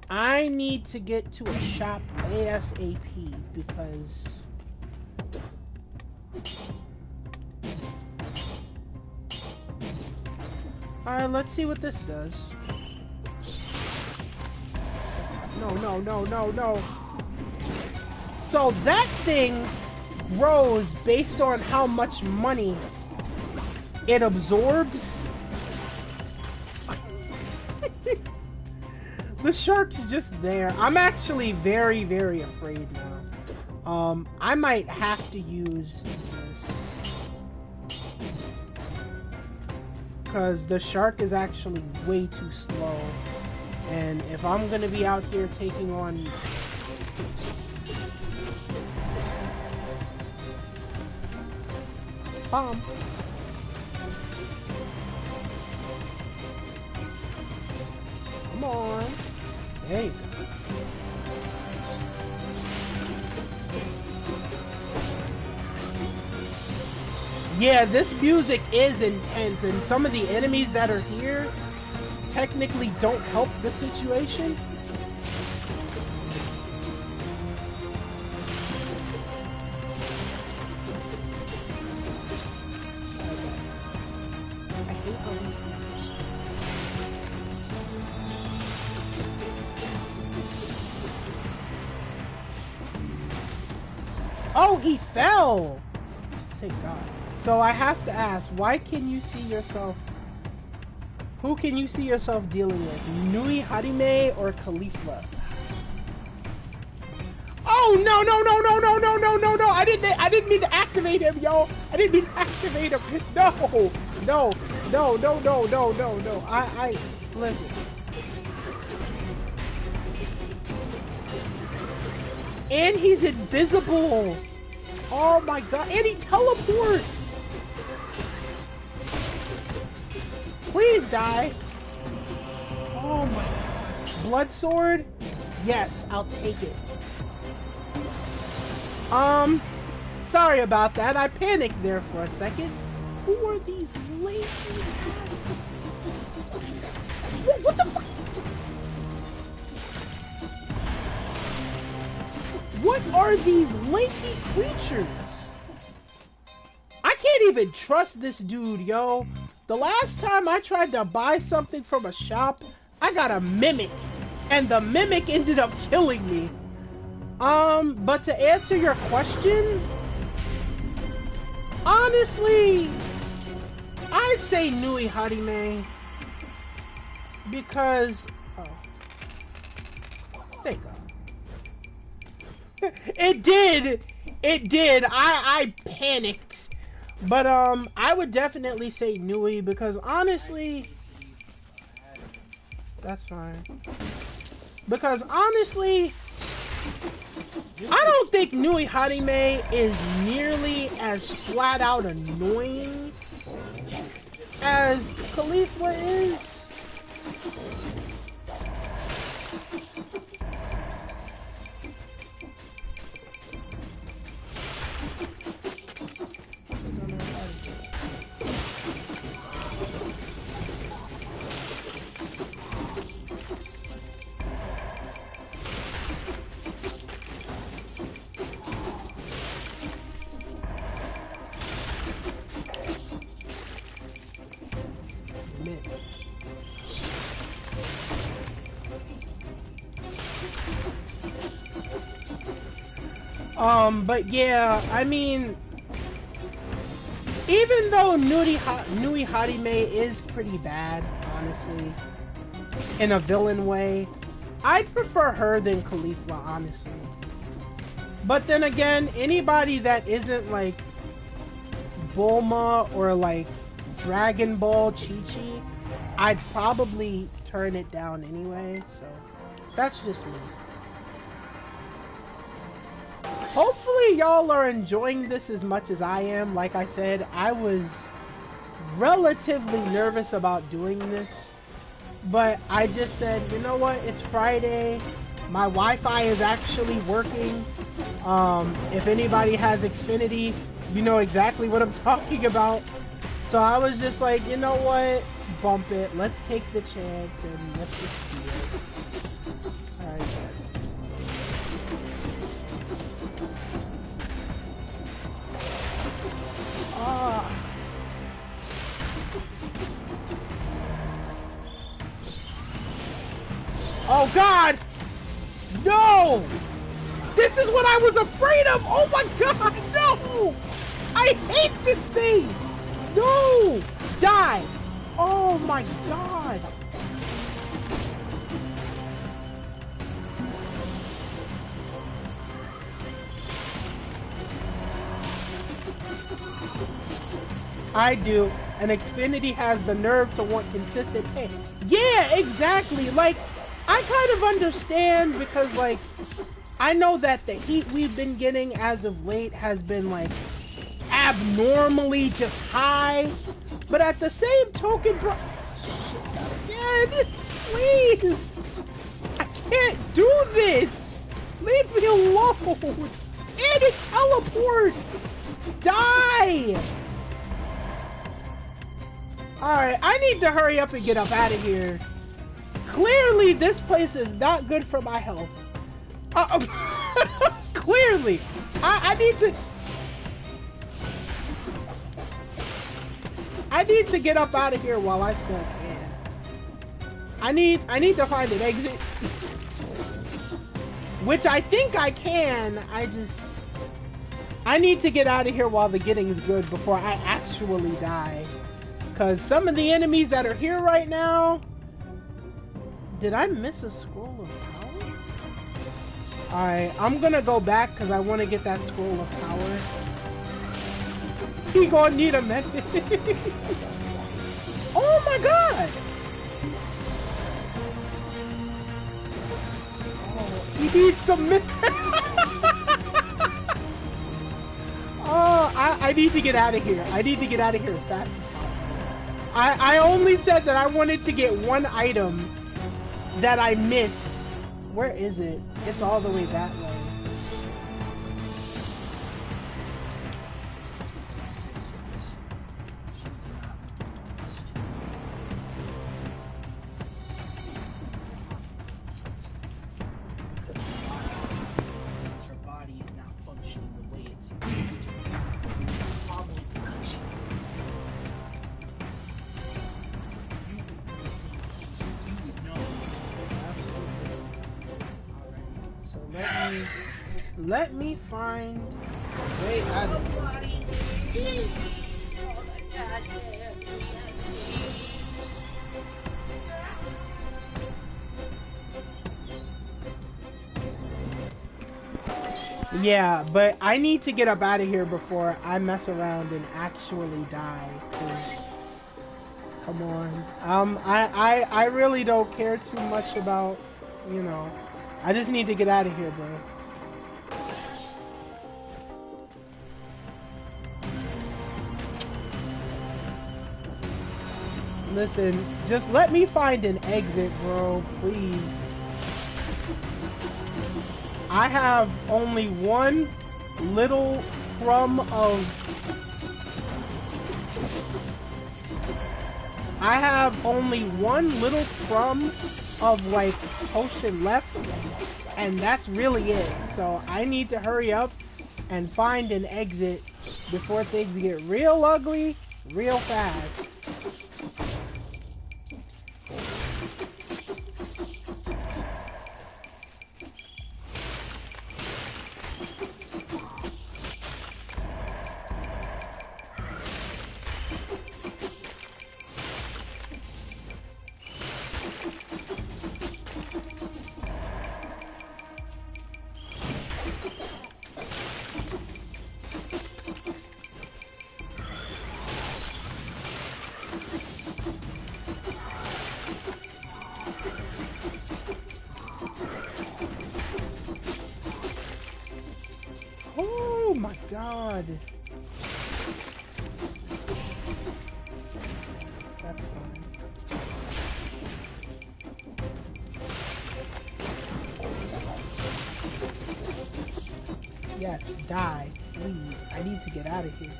I need to get to a shop ASAP because alright, let's see what this does. No. So that thing grows based on how much money it absorbs. The shark's just there. I'm actually very, very afraid now. I might have to use this. Because the shark is actually way too slow. And if I'm gonna be out here taking on... Bomb. Come on. There you go. Yeah, this music is intense, and some of the enemies that are here technically don't help the situation. I hate how these things are. Oh, he fell! Thank God. So I have to ask, why can you see yourself... Who can you see yourself dealing with? Nui Harime or Khalifa? Oh no! I didn't mean to activate him, yo! I didn't mean to activate him! No! I listen. And he's invisible! Oh my god, and he teleports! Please die! Oh my... Blood sword? Yes, I'll take it. Sorry about that. I panicked there for a second. Who are these lazy ass... What the fuck? What are these lanky creatures? I can't even trust this dude, yo. The last time I tried to buy something from a shop, I got a mimic, and the mimic ended up killing me. But to answer your question, honestly, I'd say Nui Harime, because, oh, thank God. It did, I panicked. But, I would definitely say Nui, because honestly... That's fine. Because honestly... I don't think Nui Harime is nearly as flat-out annoying as Khalifa is. But yeah, I mean, Even though Nui Harime is pretty bad, honestly, in a villain way, I'd prefer her than Khalifa, honestly. But then again, anybody that isn't like Bulma or like Dragon Ball Chi-Chi, I'd probably turn it down anyway, so that's just me. Hopefully y'all are enjoying this as much as I am. Like I said, I was relatively nervous about doing this, but I just said, you know what, it's Friday, my Wi-Fi is actually working. If anybody has Xfinity, you know exactly what I'm talking about. So I was just like, you know what, bump it, let's take the chance and let's just do it. Alright, oh God! No! This is what I was afraid of! Oh my God, no! I hate this thing! No! Die! Oh my God! I do, and Xfinity has the nerve to want consistent pay. Yeah, exactly. Like, I kind of understand because, like, I know that the heat we've been getting as of late has been, like, abnormally just high. But at the same token, bro... Shit, again! Please! I can't do this! Leave me alone! And it teleports! Die! Alright, I need to hurry up and get up out of here. Clearly, this place is not good for my health. Clearly! I need to get up out of here while I still can. I need to find an exit. Which I think I can. I need to get out of here while the getting's good before I actually die. Because some of the enemies that are here right now... Did I miss a scroll of power? Alright, I'm gonna go back because I want to get that scroll of power. He gonna need a method. Oh my God! Oh, he needs some method. Oh, I need to get out of here. I need to get out of here as fast as possible. I only said that I wanted to get one item that I missed. Where is it? It's all the way that way. Her body is not functioning the way it's supposed to. Probably because she... Let me find a way out of here. Yeah, but I need to get up out of here before I mess around and actually die. 'Cause, come on. I really don't care too much about, you know. I just need to get out of here, bro. Listen, just let me find an exit, bro, please. I have only one little crumb of... I have only one little crumb of, like, potion left, and that's really it. So I need to hurry up and find an exit before things get real ugly, real fast. god. That's fine. Yes, die, please. I need to get out of here.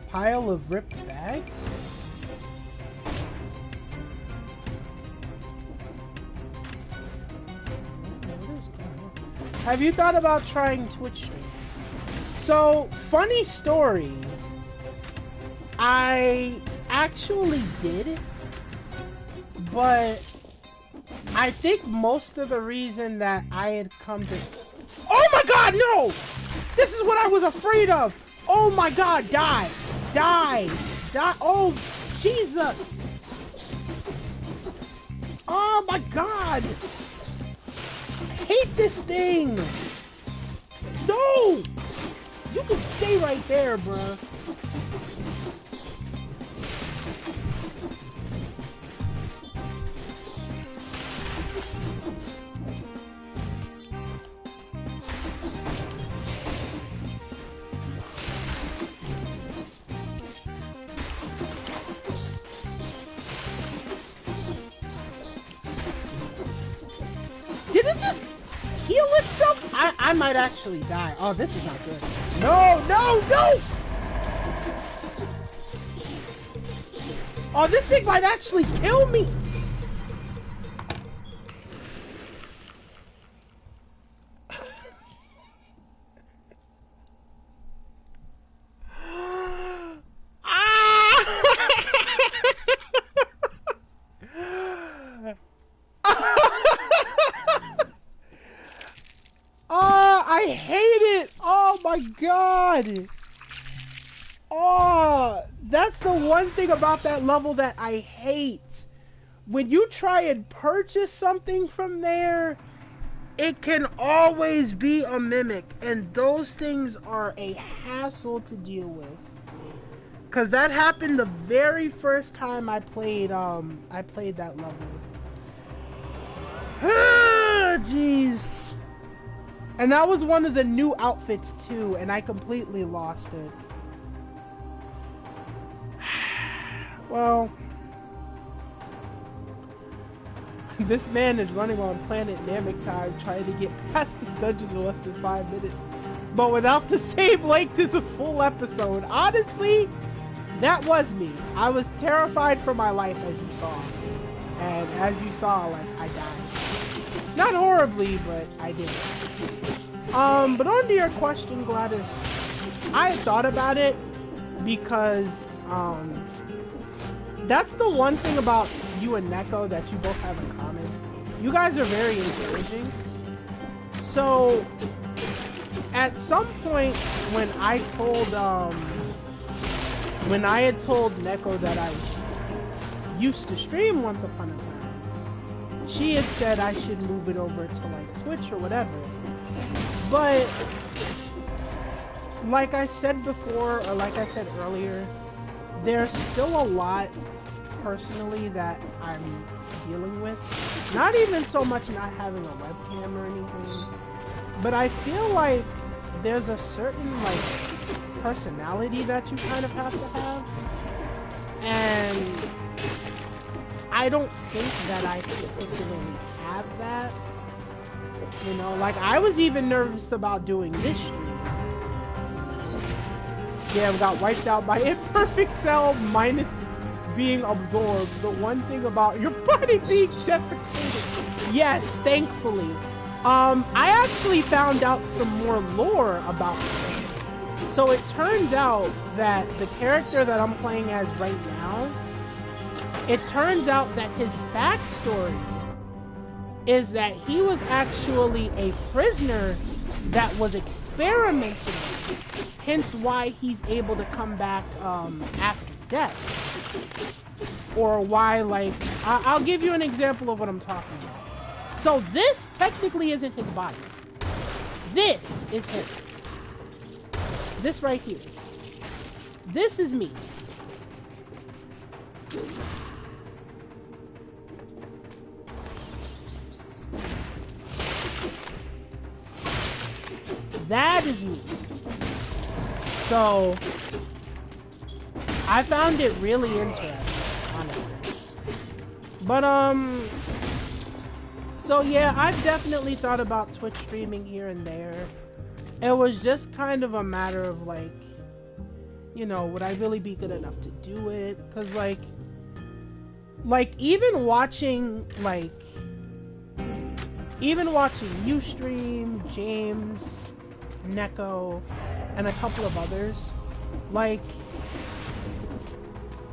Pile of ripped bags? Have you thought about trying Twitch stream? So, funny story. I actually did, but I think most of the reason that I had come to... Oh my god, no! This is what I was afraid of! Oh my god, die! Die! Die! Oh, Jesus! Oh my god! I hate this thing! No! You can stay right there, bruh. Did it just heal itself? I might actually die. Oh, this is not good. No, no, no! Oh, this thing might actually kill me! I hate it! Oh my god! Oh, that's the one thing about that level that I hate. When you try and purchase something from there, it can always be a mimic, and those things are a hassle to deal with. Cause that happened the very first time I played that level. Jeez. And that was one of the new outfits too, and I completely lost it. Well, this man is running on planet Namek time trying to get past this dungeon in less than 5 minutes, but without the same length as a full episode. Honestly, that was me. I was terrified for my life, as you saw. And as you saw, like, I died. Not horribly, but I did. But on to your question, Gladys. I had thought about it because, that's the one thing about you and Neko that you both have in common. You guys are very encouraging. So, at some point when I had told Neko that I used to stream once upon a time, she had said I should move it over to like Twitch or whatever. But like I said before, or like I said earlier, there's still a lot personally that I'm dealing with. Not even so much not having a webcam or anything, but I feel like there's a certain like personality that you kind of have to have, and I don't think that I particularly have that. You know, like I was even nervous about doing this stream. Yeah, we got wiped out by Imperfect Cell minus being absorbed. The one thing about your body being desecrated. Yes, thankfully. I actually found out some more lore about him. So it turns out that the character that I'm playing as right now, it turns out that his backstory is that he was actually a prisoner that was experimented with, hence why he's able to come back after death. Or why, like, I'll give you an example of what I'm talking about. So this technically isn't his body. This is him. This right here. This is me. That is me. So I found it really interesting, honestly. But so yeah, I've definitely thought about Twitch streaming here and there. It was just kind of a matter of like, you know, would I really be good enough to do it? Cause like even watching you stream, James, Neko, and a couple of others, like,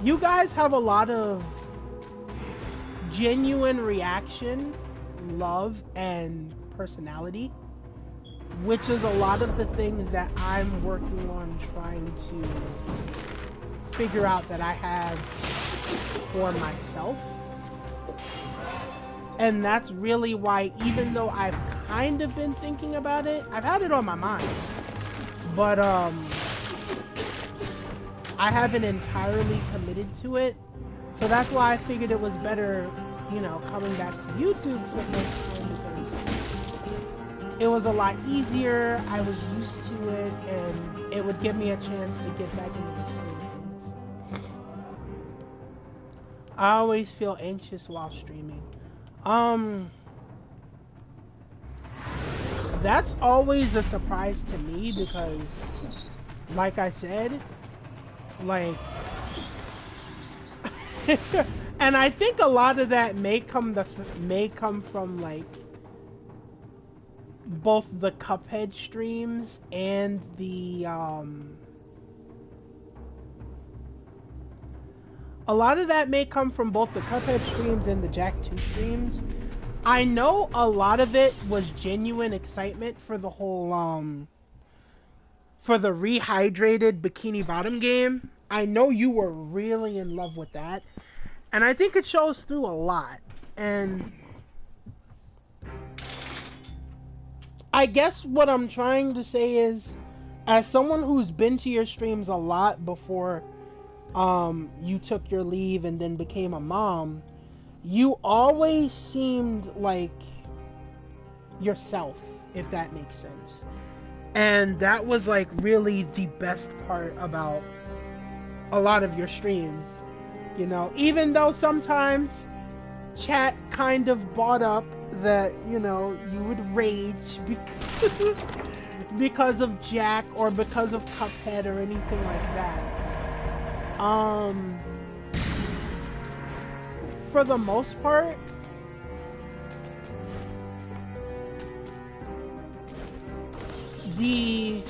you guys have a lot of genuine reaction, love, and personality, which is a lot of the things that I'm working on trying to figure out that I have for myself. And that's really why, even though I've kind of been thinking about it, I've had it on my mind, but I haven't entirely committed to it. So that's why I figured it was better, you know, coming back to YouTube for the most time, because it was a lot easier, I was used to it, and it would give me a chance to get back into the swing of things. I always feel anxious while streaming. That's always a surprise to me because, like I said, like, and I think a lot of that may come from like both the Cuphead streams and the a lot of that may come from both the Cuphead streams and the Jack 2 streams. I know a lot of it was genuine excitement for the whole, for the rehydrated Bikini Bottom game. I know you were really in love with that. And I think it shows through a lot. And I guess what I'm trying to say is, as someone who's been to your streams a lot before you took your leave and then became a mom, you always seemed like yourself, if that makes sense. And that was like really the best part about a lot of your streams, you know, even though sometimes chat kind of brought up that, you know, you would rage because of Jack or because of Cuphead or anything like that. For the most part, the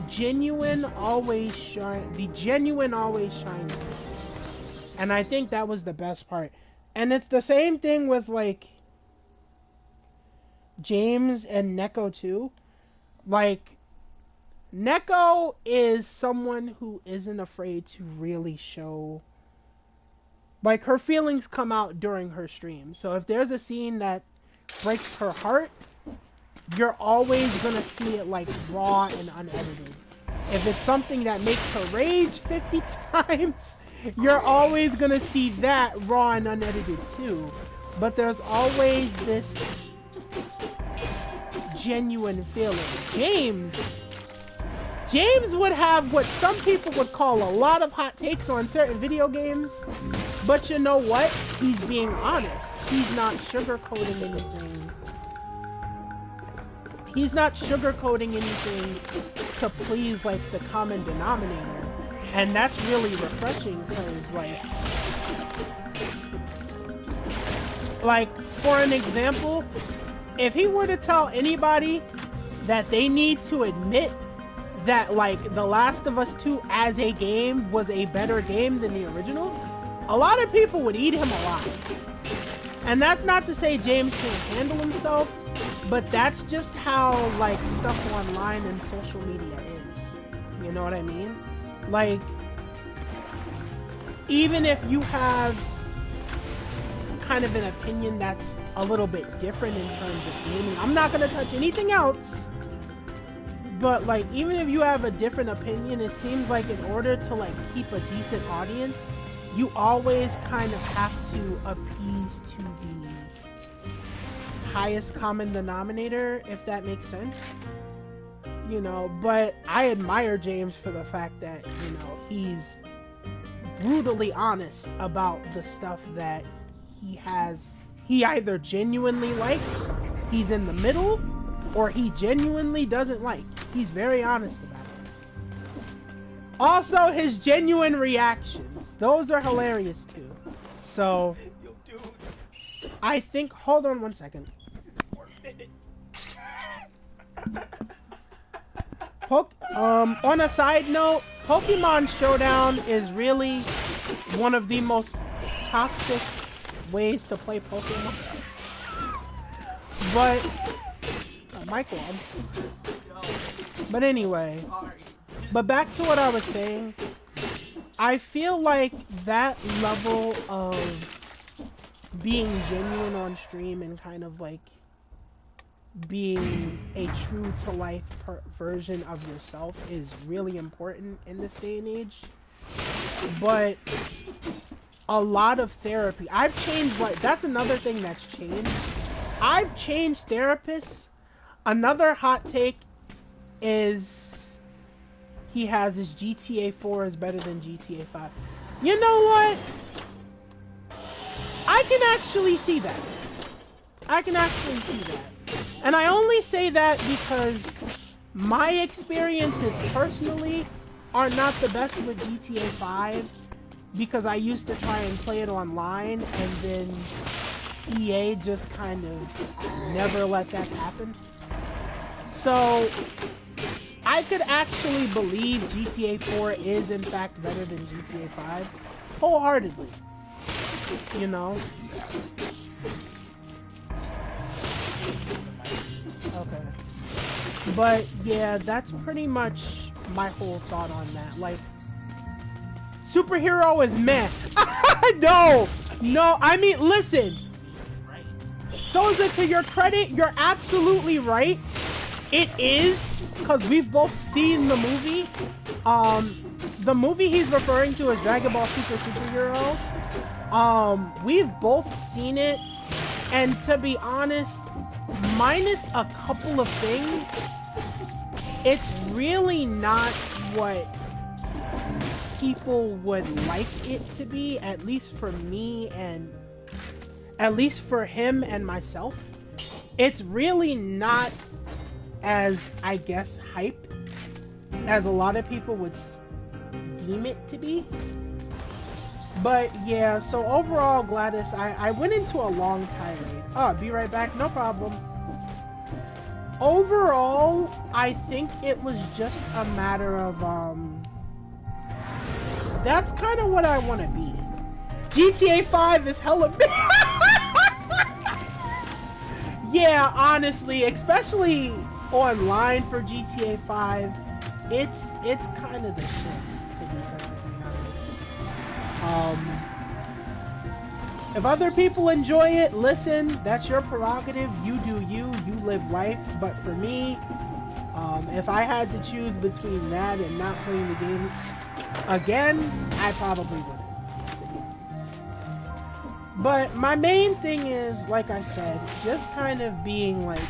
genuine always shines. And I think that was the best part. And it's the same thing with like James and Neko too. Like, Neko is someone who isn't afraid to really show, like, her feelings come out during her stream. So if there's a scene that breaks her heart, you're always gonna see it like raw and unedited. If it's something that makes her rage 50 times, you're always gonna see that raw and unedited too. But there's always this genuine feeling. James would have what some people would call a lot of hot takes on certain video games, but you know what? He's being honest. He's not sugarcoating anything. He's not sugarcoating anything to please, like, the common denominator. And that's really refreshing, because, like, for an example, if he were to tell anybody that they need to admit that, like, The Last of Us 2 as a game was a better game than the original, a lot of people would eat him alive. And that's not to say James can't handle himself, but that's just how, like, stuff online and social media is. You know what I mean? Like, even if you have kind of an opinion that's a little bit different in terms of gaming, I'm not going to touch anything else, but, like, even if you have a different opinion, it seems like in order to, like, keep a decent audience, you always kind of have to appease to the highest common denominator, if that makes sense. you know, but I admire James for the fact that, you know, he's brutally honest about the stuff that he either genuinely likes, he's in the middle, or he genuinely doesn't like. He's very honest about it. Also, his genuine reactions, those are hilarious too. So, Yo, dude. I think, hold on one second. On a side note, Pokemon Showdown is really one of the most toxic ways to play Pokemon. But Michael. But anyway, but back to what I was saying. I feel like that level of being genuine on stream and kind of like being a true to life version of yourself is really important in this day and age. But a lot of therapy, I've changed, like, that's another thing that's changed. I've changed therapists. Another hot take is he has his GTA 4 is better than GTA 5. You know what? I can actually see that. I can actually see that. And I only say that because my experiences personally are not the best with GTA 5 because I used to try and play it online and then EA just kind of never let that happen. So I could actually believe GTA 4 is in fact better than GTA 5 wholeheartedly. You know? Okay. But yeah, that's pretty much my whole thought on that. Like, superhero is meh. No! No, I mean, listen. Souza, to your credit, you're absolutely right. It is, because we've both seen the movie. The movie he's referring to is Dragon Ball Super Superhero. We've both seen it, and to be honest, minus a couple of things, it's really not what people would like it to be, at least for me and at least for him and myself. It's really not as, I guess, hype as a lot of people would deem it to be. But yeah, so overall, Gladys, I went into a long tirade. Oh, be right back, no problem. Overall, I think it was just a matter of, that's kind of what I want to be. GTA 5 is hella big. Yeah, honestly, especially online for GTA 5, it's kind of the shits, to be perfectly honest. If other people enjoy it, listen, that's your prerogative. You do you, you live life. But for me, if I had to choose between that and not playing the game again, I probably wouldn't. But my main thing is, like I said, just kind of being like,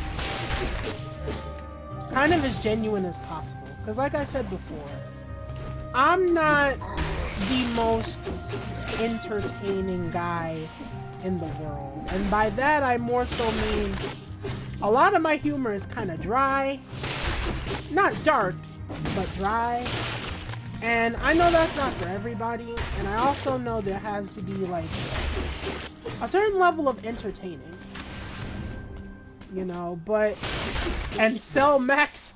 kind of as genuine as possible. Because like I said before, I'm not the most entertaining guy in the world. And by that, I more so mean a lot of my humor is kind of dry. Not dark, but dry. And I know that's not for everybody. And I also know there has to be like a certain level of entertaining. You know, but... And Cell Max...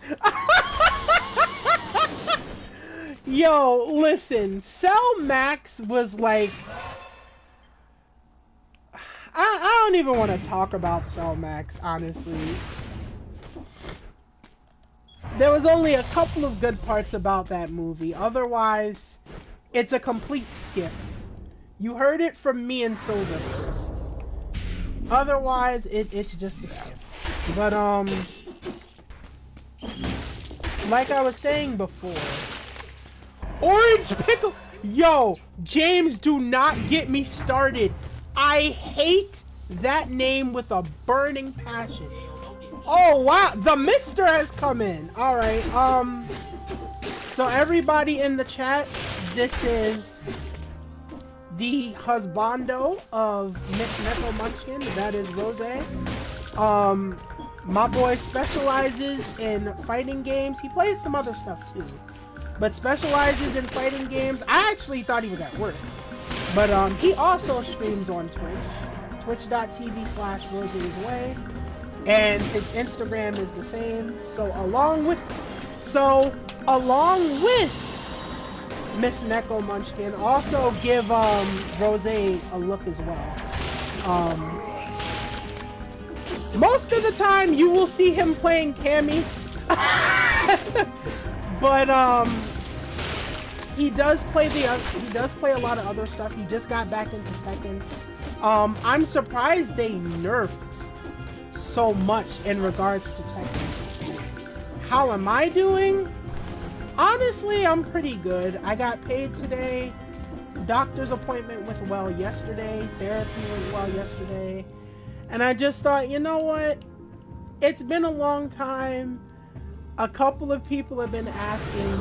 Yo, listen, Cell Max was like... I don't even want to talk about Cell Max, honestly. There was only a couple of good parts about that movie. Otherwise, it's a complete skip. You heard it from me and Soda first. Otherwise, it's just a skip. But, like I was saying before, Orange Pickle... Yo, James, do not get me started. I hate that name with a burning passion. Oh wow, the Mister has come in. All right. So everybody in the chat, this is the husbando of Miss Neko Munchkin. That is Rose. My boy specializes in fighting games. He plays some other stuff too, but specializes in fighting games. I actually thought he was at work, but he also streams on Twitch, twitch.tv/Rose'sWay, and his Instagram is the same. So along with Miss Neko Munchkin, also give Rose a look as well. Most of the time you will see him playing Cammy. But he does play a lot of other stuff. He just got back into Tekken. I'm surprised they nerfed so much in regards to Tekken. How am I doing? Honestly, I'm pretty good. I got paid today. Doctor's appointment went well yesterday. Therapy went well yesterday. And I just thought, you know what? It's been a long time. A couple of people have been asking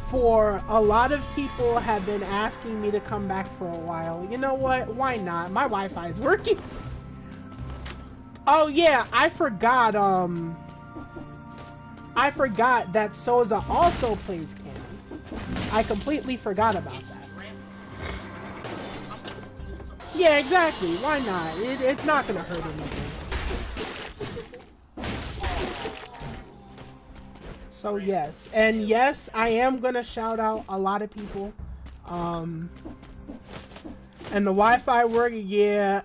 for... A lot of people have been asking me to come back for a while. You know what? Why not? My Wi-Fi is working. Oh yeah, I forgot that Souza also plays Cammy. I completely forgot about that. Yeah, exactly. Why not? It's not gonna hurt anything. So yes, and yes, I am gonna shout out a lot of people. And the Wi-Fi working, yeah.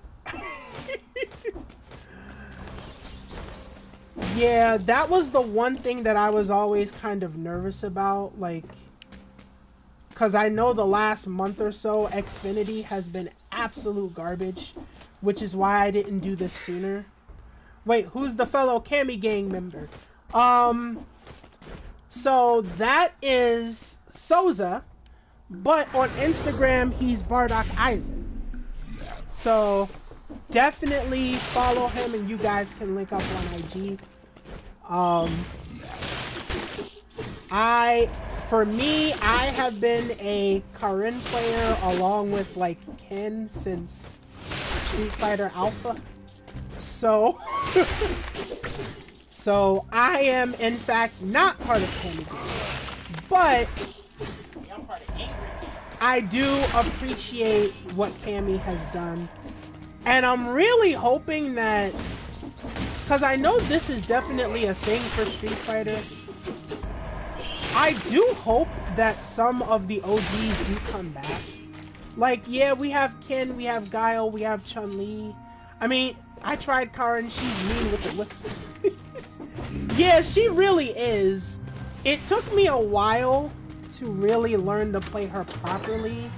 Yeah, that was the one thing that I was always kind of nervous about, like, because I know the last month or so, Xfinity has been absolute garbage, which is why I didn't do this sooner. Wait, who's the fellow Cammy gang member? So that is Souza, but on Instagram, he's Bardock Eisen. So definitely follow him and you guys can link up on IG. For me, I have been a Karin player along with like Ken since Street Fighter Alpha. So, so I am in fact not part of Cammy Gang, but I do appreciate what Cammy has done. And I'm really hoping that, because I know this is definitely a thing for Street Fighter, I do hope that some of the OGs do come back. Like, yeah, we have Ken, we have Guile, we have Chun-Li. I mean, I tried Karin, she's mean with the whip. Yeah, she really is. It took me a while to really learn to play her properly.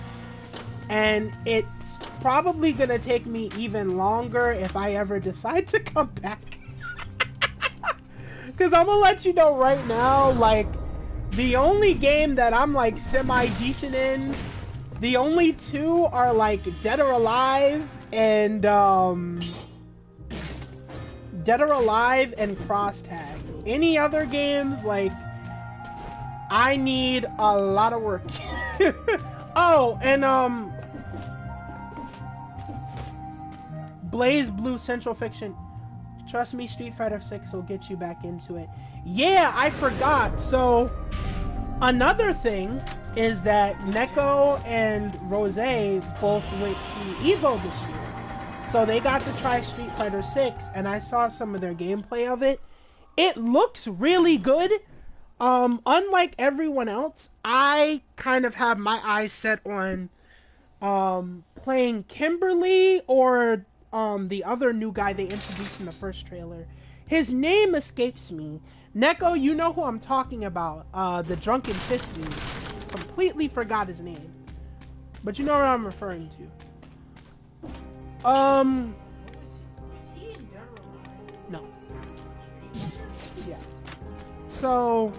And it's probably gonna take me even longer if I ever decide to come back. Because I'm gonna let you know right now, like, the only game that I'm like semi-decent in, the only two are like Dead or Alive and Cross Tag. Any other games, like, I need a lot of work. Oh, and Blaze Blue Central Fiction. Trust me, Street Fighter 6 will get you back into it. Yeah, I forgot. So, another thing is that Neko and Rose both went to EVO this year. So they got to try Street Fighter 6, and I saw some of their gameplay of it. It looks really good. Unlike everyone else, I kind of have my eyes set on playing Kimberly or the other new guy they introduced in the first trailer. His name escapes me. Neko, you know who I'm talking about. The Drunken Fist dude. Completely forgot his name. But you know what I'm referring to. Is he in no. Yeah. So...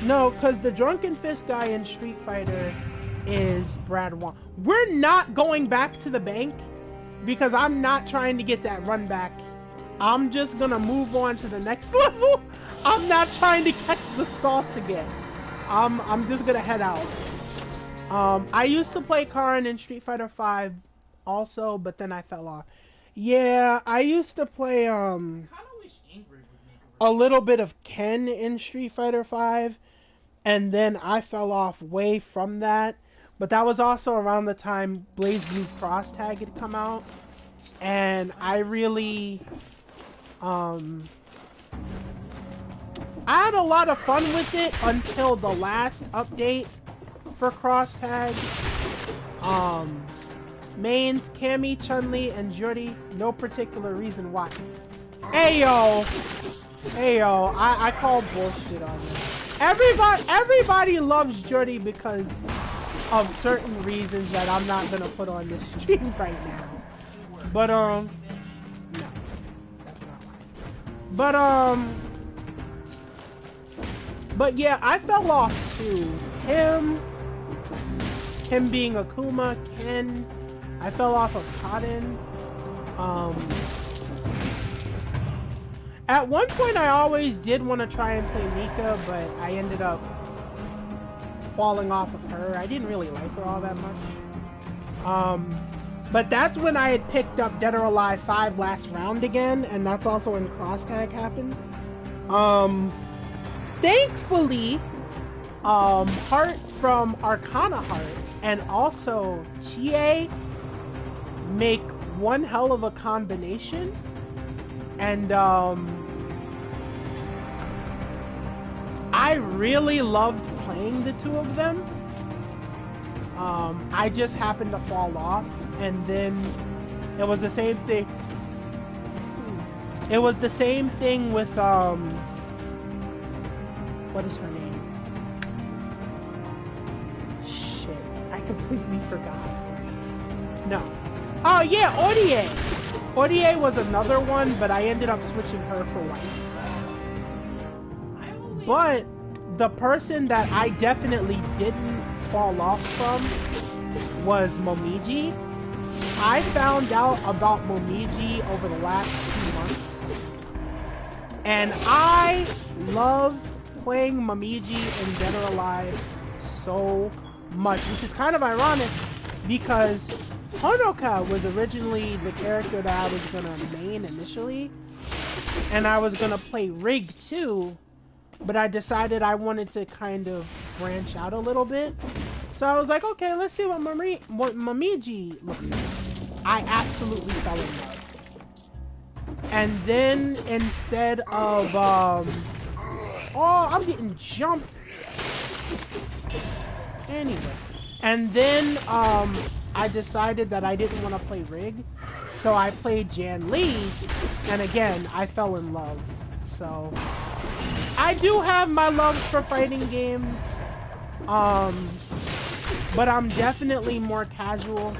No, because the Drunken Fist guy in Street Fighter is Brad Wong. We're not going back to the bank. because I'm not trying to get that run back. I'm just gonna move on to the next level. I'm not trying to catch the sauce again. I'm just gonna head out. I used to play Karin in Street Fighter V also, but then I fell off. Yeah, I used to play a little bit of Ken in Street Fighter V, and then I fell off way from that. But that was also around the time Blaze Blue Cross Tag had come out, and I really I had a lot of fun with it until the last update for Cross Tag. Mains, Cammy, Chun-Li, and Juri, no particular reason why. Ayo! Ayo, I call bullshit on that. Everybody loves Juri because of certain reasons that I'm not gonna put on this stream right now. But, no. That's not why. But yeah, I fell off too. Him being Akuma, Ken, I fell off of Cotton. At one point I always did want to try and play Mika, but I ended up falling off of her. I didn't really like her all that much. But that's when I had picked up Dead or Alive 5 last round again, and that's also when Cross Tag happened. Thankfully, Heart from Arcana Heart and also Chie make one hell of a combination, and I really loved playing the two of them. I just happened to fall off, and then it was the same thing. It was the same thing with what is her name? Shit, I completely forgot. No. Oh yeah, Odie. Odie was another one, but I ended up switching her for White. But the person that I definitely didn't fall off from was Momiji. I found out about Momiji over the last 2 months, and I love playing Momiji in Dead or Alive so much, which is kind of ironic because Honoka was originally the character that I was gonna main initially, and I was gonna play Rig too, but I decided I wanted to kind of branch out a little bit. So I was like, okay, let's see what Momiji looks like. I absolutely fell in love. And then instead of, oh, I'm getting jumped. Anyway. And then, I decided that I didn't want to play Rig. So I played Jan Lee. And again, I fell in love. So, I do have my loves for fighting games. But I'm definitely more casual.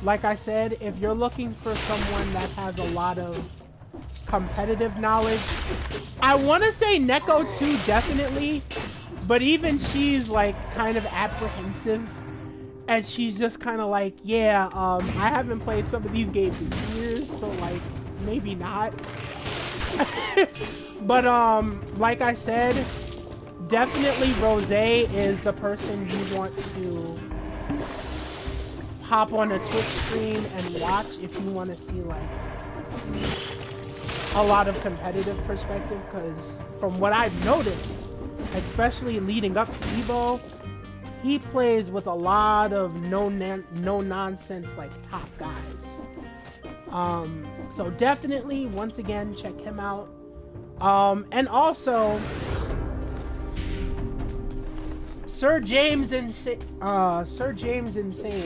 Like I said, if you're looking for someone that has a lot of competitive knowledge, I want to say Neko too, definitely, but even she's like kind of apprehensive, and she's just kind of like, yeah, I haven't played some of these games in years, so like, maybe not. But like I said, definitely Rose is the person you want to hop on a Twitch stream and watch if you want to see like a lot of competitive perspective, because from what I've noticed, especially leading up to Evo, he plays with a lot of no nonsense like top guys. So definitely, once again, check him out. And also, Sir James Insane.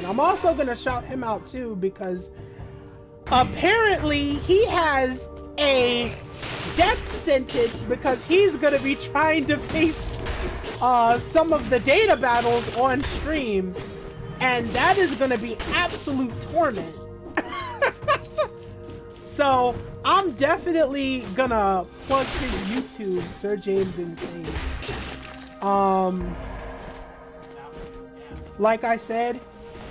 I'm also gonna shout him out too, because apparently he has a death sentence because he's gonna be trying to face some of the data battles on stream, and that is gonna be absolute torment. So I'm definitely gonna plug his YouTube, Sir James Insane. Like I said,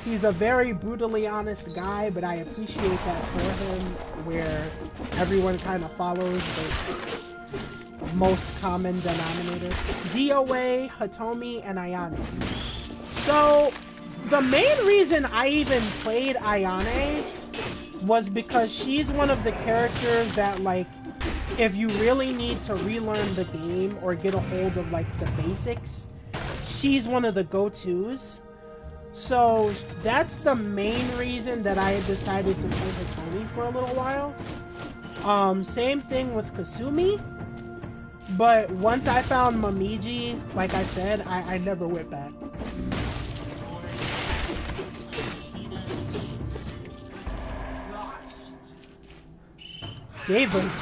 He's a very brutally honest guy, but I appreciate that for him, where everyone kind of follows the most common denominator. DOA, Hitomi, and Ayane. So, the main reason I even played Ayane was because she's one of the characters that, like, if you really need to relearn the game or get a hold of, like, the basics, she's one of the go-tos. So that's the main reason that I decided to play Hitomi for a little while. Same thing with Kasumi. But once I found Momiji, like I said, I never went back. Davis.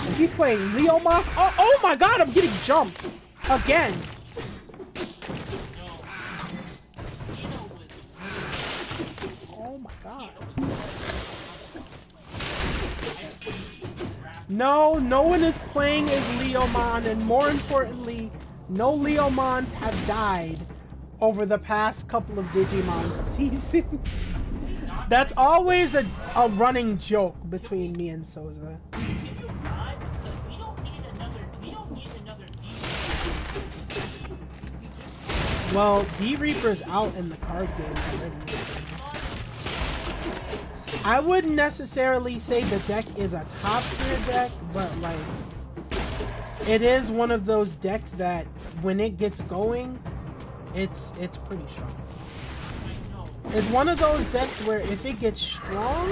Is he playing Leomon? Oh my god, I'm getting jumped! Again! Oh my god. No, no one is playing as Leomon, and more importantly, no Leomons have died over the past couple of Digimon seasons. That's always a running joke between me and Souza. Well, D-Reaper's out in the card game already. I wouldn't necessarily say the deck is a top tier deck, but like, it is one of those decks that when it gets going, it's pretty strong. It's one of those decks where if it gets strong,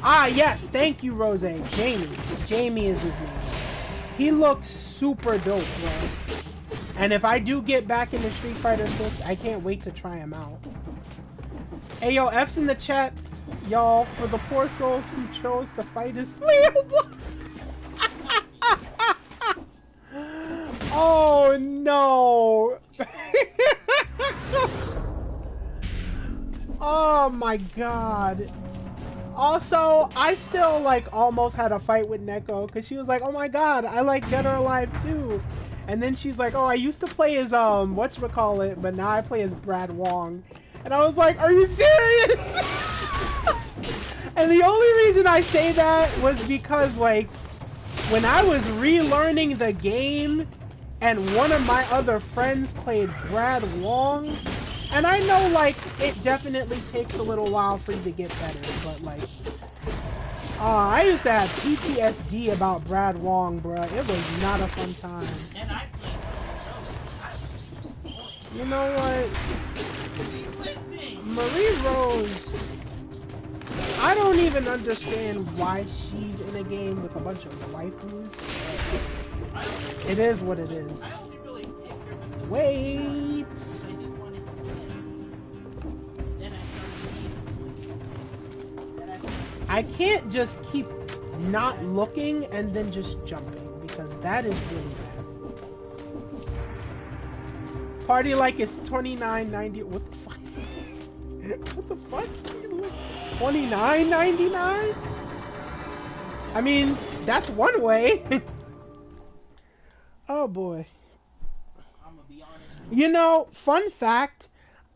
ah yes, thank you Rose. Jamie is his name. He looks super dope, bro. And if I do get back into Street Fighter 6, I can't wait to try him out. Hey yo, F's in the chat, y'all, for the poor souls who chose to fight as Leo. Oh no! Oh my god. Also, I still like almost had a fight with Neko because she was like, oh my god, I like Dead or Alive too. And then she's like, oh, I used to play as whatchamacallit, but now I play as Brad Wong. And I was like, are you serious? And the only reason I say that was because like when I was relearning the game and one of my other friends played Brad Wong, and I know like it definitely takes a little while for you to get better, but like I used to have PTSD about Brad Wong, bruh. It was not a fun time. And I played. You know what? Marie Rose, I don't even understand why she's in a game with a bunch of waifus. It is what it is. Wait! I can't just keep not looking and then just jumping, because that is really bad. Party like it's $29.90. What the fuck? What the fuck? $29.99? I mean, that's one way. Oh boy. You know, fun fact,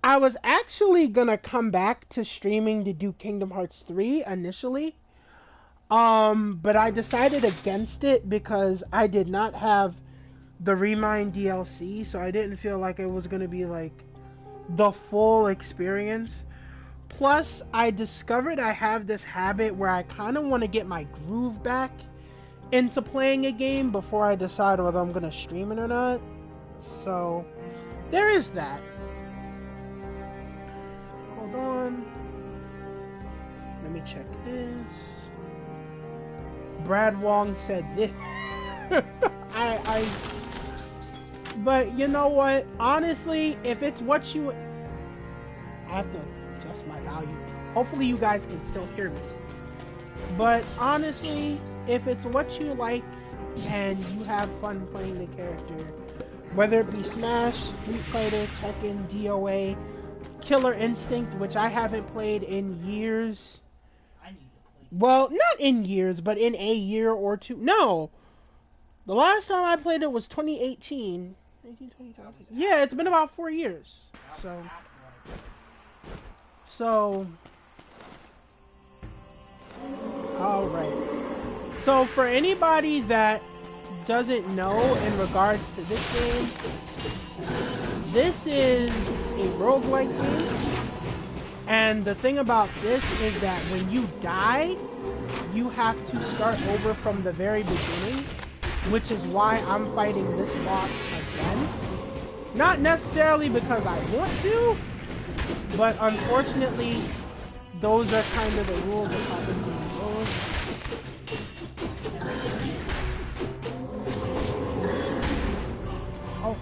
I was actually gonna come back to streaming to do Kingdom Hearts 3 initially. But I decided against it because I did not have the Remind DLC, so I didn't feel like it was gonna be like the full experience. Plus, I discovered I have this habit where I kind of want to get my groove back into playing a game before I decide whether I'm gonna stream it or not. So, there is that. Hold on. Let me check this. Brad Wong said this. But you know what? Honestly, if it's what you... I have to adjust my volume. Hopefully you guys can still hear me. But honestly, if it's what you like and you have fun playing the character, whether it be Smash, Street Fighter, Tekken, DOA, Killer Instinct, which I haven't played in years. Well, not in years, but in a year or two. No! The last time I played it was 2018. 18, 20, 20. Yeah, it's been about 4 years. So, all right. So for anybody that doesn't know in regards to this game, this is a roguelike game. And the thing about this is that when you die, you have to start over from the very beginning, which is why I'm fighting this boss again. Not necessarily because I want to, but unfortunately, those are kind of the rules of how this game goes. Oh,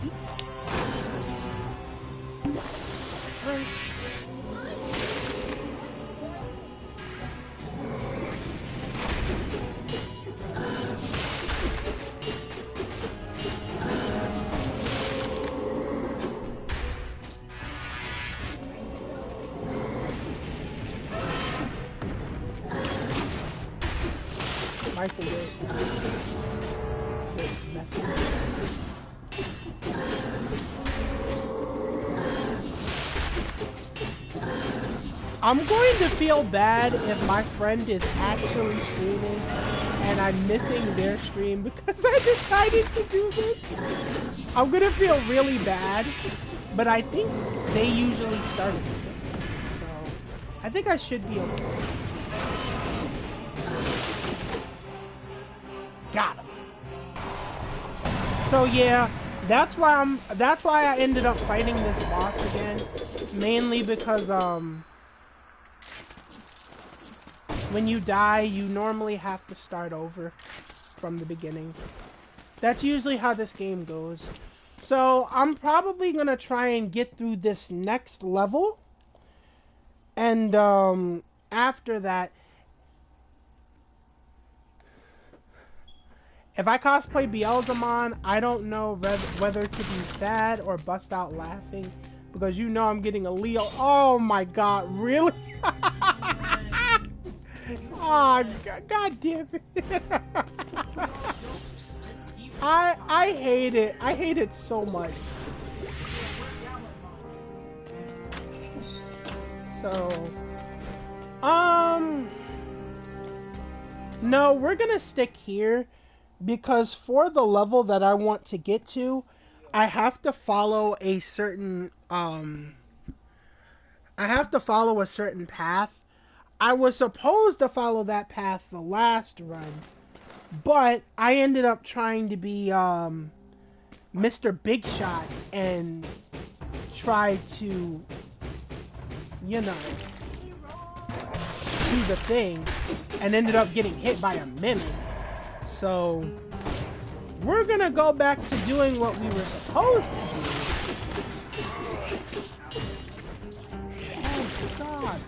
right. Microwave. I'm going to feel bad if my friend is actually streaming and I'm missing their stream because I decided to do this. I'm gonna feel really bad, but I think they usually start at 6, so I think I should be okay. Got him. So yeah, that's why I ended up fighting this boss again, mainly because when you die, you normally have to start over from the beginning. That's usually how this game goes. So I'm probably gonna try and get through this next level, and after that, if I cosplay Beelzemon, I don't know whether to be sad or bust out laughing, because you know I'm getting a Leo. Oh my god, really? Oh, god damn it. I hate it. I hate it so much. So, no, we're gonna stick here because for the level that I want to get to, I have to follow a certain path. I was supposed to follow that path the last run, but I ended up trying to be Mr. Big Shot and try to, you know, do the thing, and ended up getting hit by a mimic. So we're gonna go back to doing what we were supposed to do. Oh god.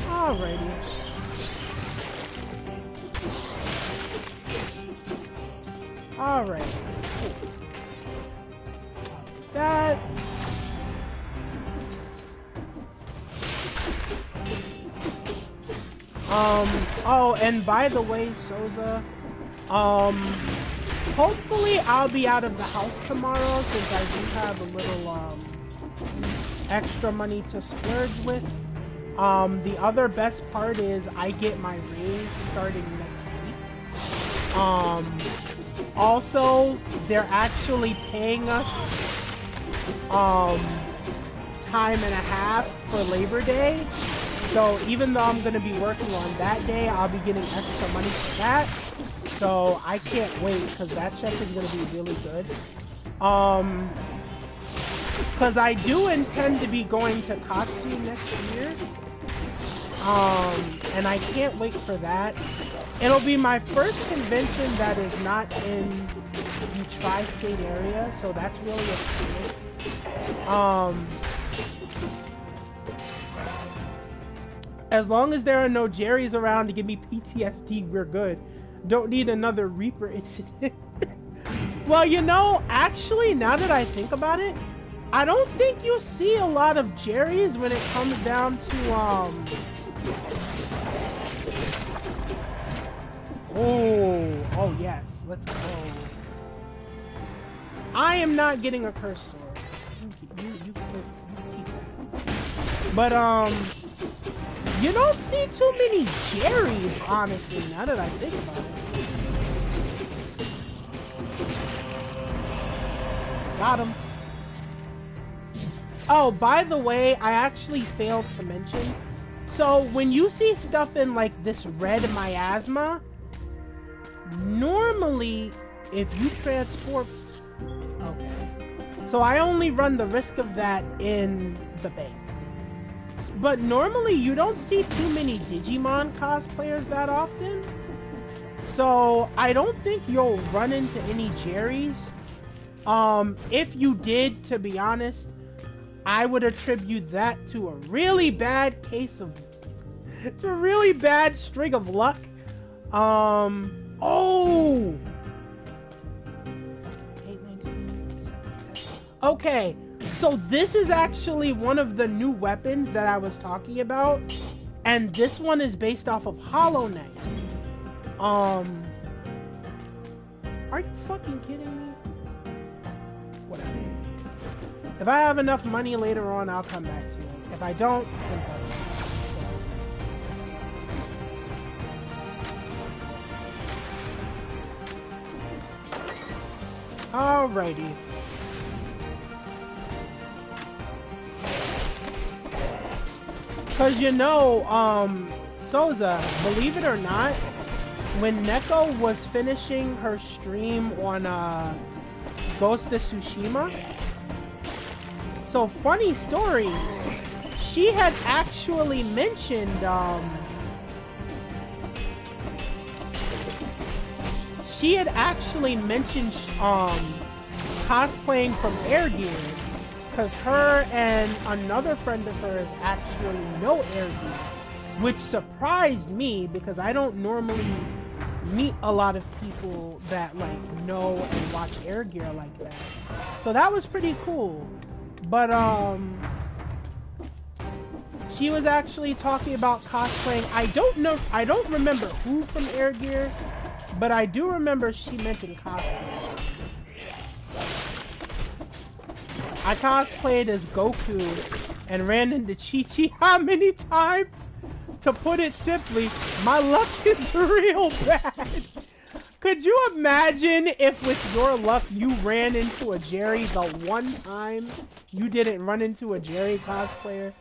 Alrighty. Alright. That. Oh, and by the way, Souza, hopefully I'll be out of the house tomorrow since I do have a little, extra money to splurge with. The other best part is I get my raise starting next week. Also, they're actually paying us, time and a half for Labor Day. So even though I'm going to be working on that day, I'll be getting extra money for that. So I can't wait because that check is going to be really good. Because I do intend to be going to Katsu next year. And I can't wait for that. It'll be my first convention that is not in the tri-state area, so that's really exciting. As long as there are no Jerrys around to give me PTSD, we're good. Don't need another Reaper incident. Well, you know, actually, now that I think about it, I don't think you see a lot of Jerrys when it comes down to, Oh yes, let's go. I am not getting a cursed sword. You keep that. But you don't see too many Jerrys, honestly, now that I think about it. Got him. Oh, by the way, I actually failed to mention. So when you see stuff in like this red miasma, normally if you transport, okay. So I only run the risk of that in the bank. But normally you don't see too many Digimon cosplayers that often. So I don't think you'll run into any Jerrys. If you did, to be honest, I would attribute that to a really bad case of... It's a really bad string of luck. Oh! Okay, so this is actually one of the new weapons that I was talking about. And this one is based off of Hollow Knight. Are you fucking kidding me? Whatever. If I have enough money later on, I'll come back to it. If I don't, then alrighty. Cause you know, Souza, believe it or not, when Neko was finishing her stream on Ghost of Tsushima, so funny story, she had actually mentioned cosplaying from Air Gear, because her and another friend of hers actually know Air Gear, which surprised me because I don't normally meet a lot of people that like know and watch Air Gear like that. So that was pretty cool. But she was actually talking about cosplaying. I don't remember who from Air Gear, but I do remember she mentioned cosplay. I cosplayed as Goku and ran into Chi-Chi how many times? To put it simply, my luck is real bad. Could you imagine if with your luck you ran into a Jerry the one time you didn't run into a Jerry cosplayer?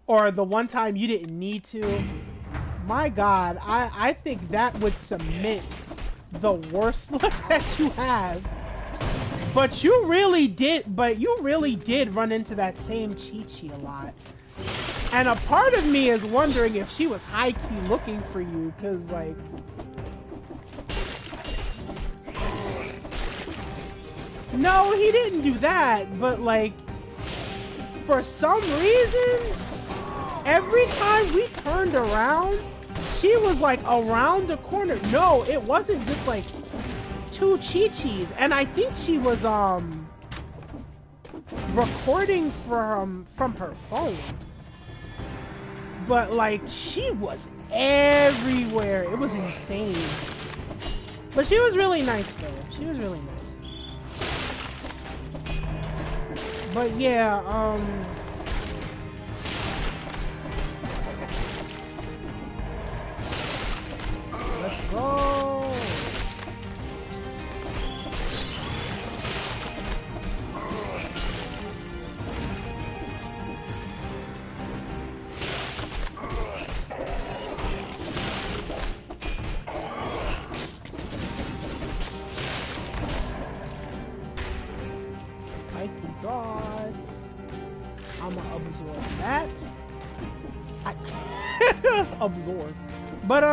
Or the one time you didn't need to? My god, I think that would cement the worst luck that you have. But you really did run into that same Chi-Chi a lot. And a part of me is wondering if she was high-key looking for you, because, like... No, he didn't do that, but, like, for some reason, every time we turned around, she was, like, around the corner. No, it wasn't just, like, two Chi-Chis, and I think she was, recording from her phone. But, like, she was everywhere. It was insane. But she was really nice, though. She was really nice. But, yeah, let's go. I'ma absorb that. Absorb. But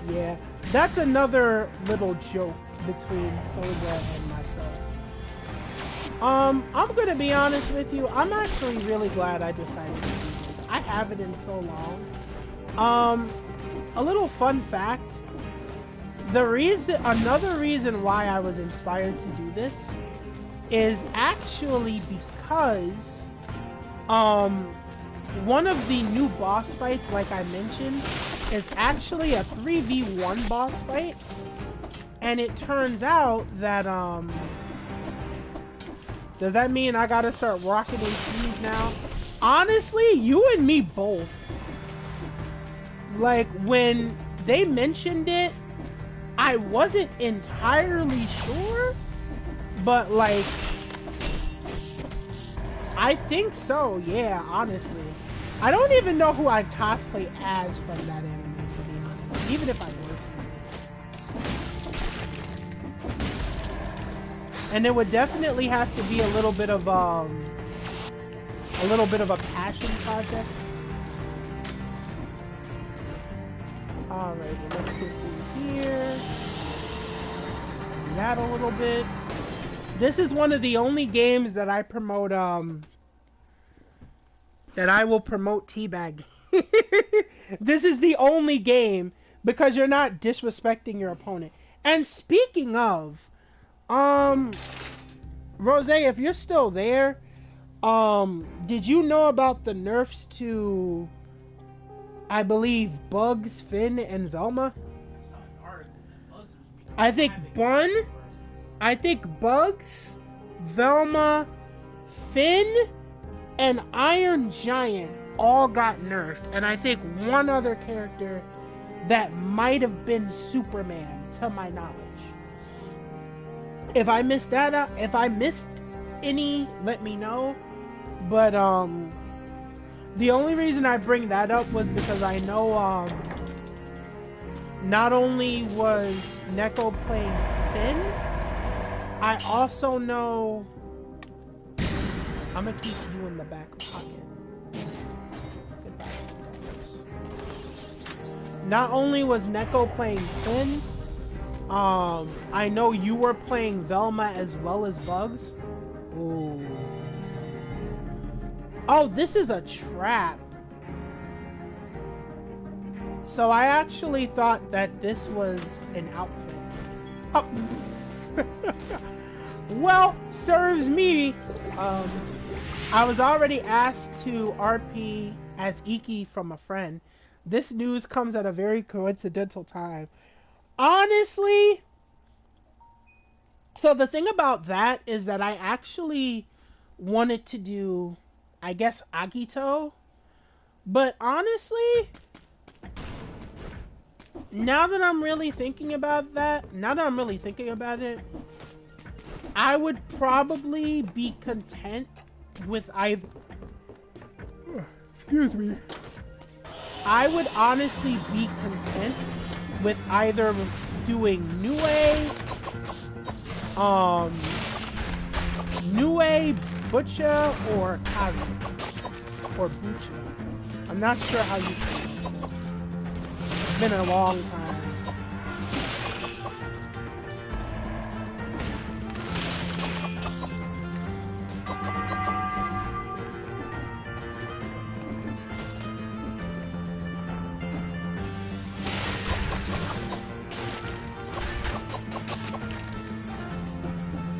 yeah, that's another little joke between Soda and myself. I'm gonna be honest with you, I'm actually really glad I decided to do this. I haven't in so long. A little fun fact. Another reason why I was inspired to do this is actually because, one of the new boss fights, like I mentioned, is actually a 3v1 boss fight. And it turns out that, does that mean I gotta start rocking in speed now? Honestly, you and me both. Like, when they mentioned it, I wasn't entirely sure, but like, I think so, yeah, honestly. I don't even know who I'd cosplay as from that anime, to be honest, even if I were to. And it would definitely have to be a little bit of a passion project. Alright, well, let's get through here. Do that a little bit. This is one of the only games that I promote, that I will promote teabag. This is the only game because you're not disrespecting your opponent. And speaking of, Rose, if you're still there, did you know about the nerfs to, I believe, Bugs, Finn, and Velma? I think Bugs, Velma, Finn, and Iron Giant all got nerfed. And I think one other character that might have been Superman, to my knowledge. If I missed that out, if I missed any, let me know. But, the only reason I bring that up was because I know, not only was Neko playing Finn, I also know... I'm gonna keep you in the back pocket. Not only was Neko playing Finn, I know you were playing Velma as well as Bugs. Ooh. Oh, this is a trap. So I actually thought that this was an outfit. Oh. Well, serves me. I was already asked to RP as Iki from a friend. This news comes at a very coincidental time. Honestly, so the thing about that is that I actually wanted to do, I guess, Agito. But honestly, now that I'm really thinking about it, I would probably be content with either... Excuse me. I would honestly be content with either doing Nue, Butcha, or Kazu. Or Bucha. I'm not sure how you say it. It's been a long time.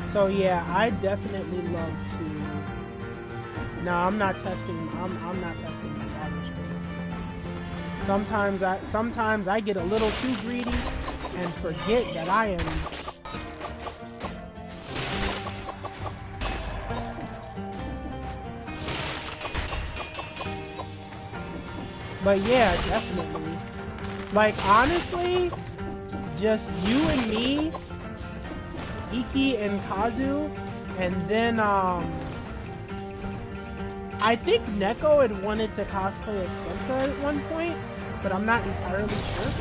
So yeah, I definitely love to. No, I'm not testing. I'm not testing my water screen. Sometimes I get a little too greedy and forget that I am. But yeah, definitely. Like honestly, just you and me, Iki and Kazu, and then I think Neko had wanted to cosplay as Senka at one point, but I'm not entirely sure.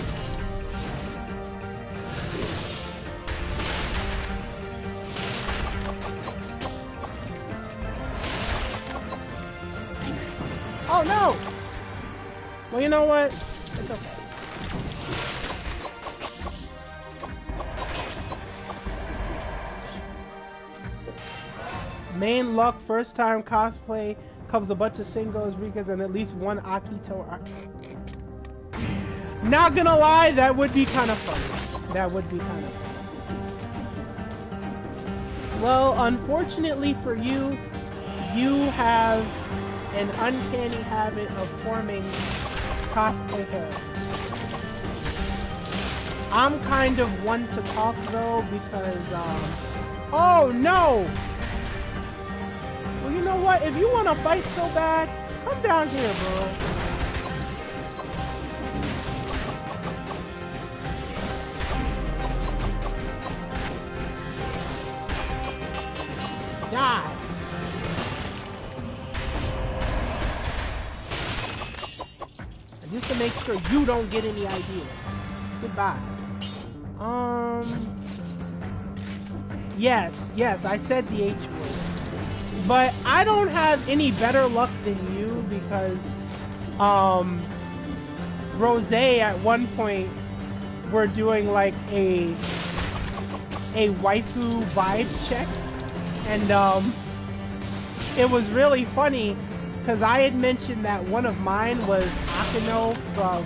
Oh no! Well, you know what? It's okay. Main luck, first time cosplay, comes a bunch of Singos, Rikas, and at least one Akito. Not gonna lie, that would be kind of fun. That would be kind of fun. Well, unfortunately for you, you have an uncanny habit of forming cosplay hair. I'm kind of one to talk though because, oh no! Well, you know what? If you want to fight so bad, come down here, bro. Die. And just to make sure you don't get any ideas. Goodbye. Yes, I said the H word. But I don't have any better luck than you because, Rose at one point were doing like a waifu vibe check, and it was really funny because I had mentioned that one of mine was Akino from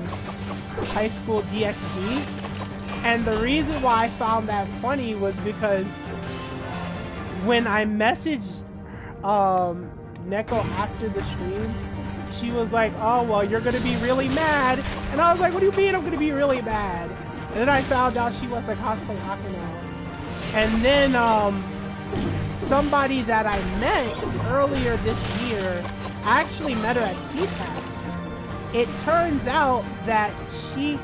High School DxD. And the reason why I found that funny was because when I messaged Neko after the stream, she was like, oh, well, you're going to be really mad. And I was like, what do you mean I'm going to be really mad? And then I found out she was a cosplay Akino. And then somebody that I met earlier this year, I actually met her at CPAC. It turns out that she...